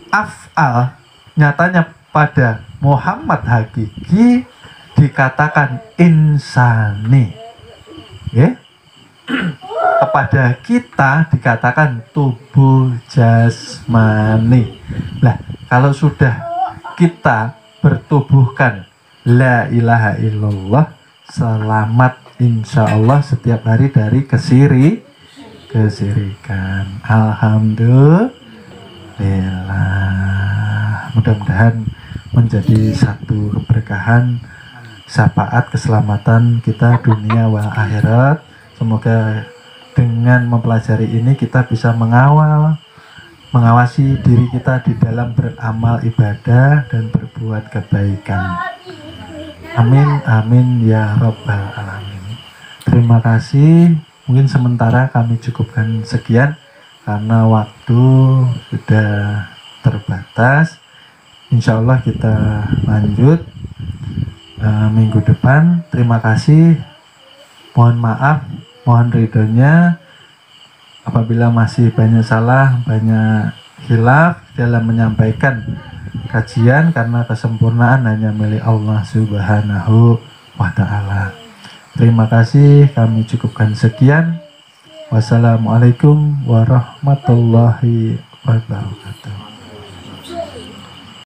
af'al nyatanya pada Muhammad hakiki dikatakan insani. Kepada kita dikatakan tubuh jasmani. Nah, kalau sudah kita bertubuhkan la ilaha illallah, selamat insya Allah setiap hari dari kesirikan. Alhamdulillah. Mudah-mudahan menjadi satu keberkahan, syafaat, keselamatan kita dunia wal akhirat. Semoga dengan mempelajari ini kita bisa mengawasi diri kita di dalam beramal ibadah dan berbuat kebaikan. Amin, amin ya rabbal alamin. Terima kasih. Mungkin sementara kami cukupkan sekian karena waktu sudah terbatas. Insya Allah kita lanjut minggu depan. Terima kasih. Mohon maaf, mohon ridhonya apabila masih banyak salah, banyak khilaf dalam menyampaikan kajian, karena kesempurnaan hanya milik Allah Subhanahu wa ta'ala. Terima kasih, kami cukupkan sekian. Wassalamualaikum warahmatullahi wabarakatuh.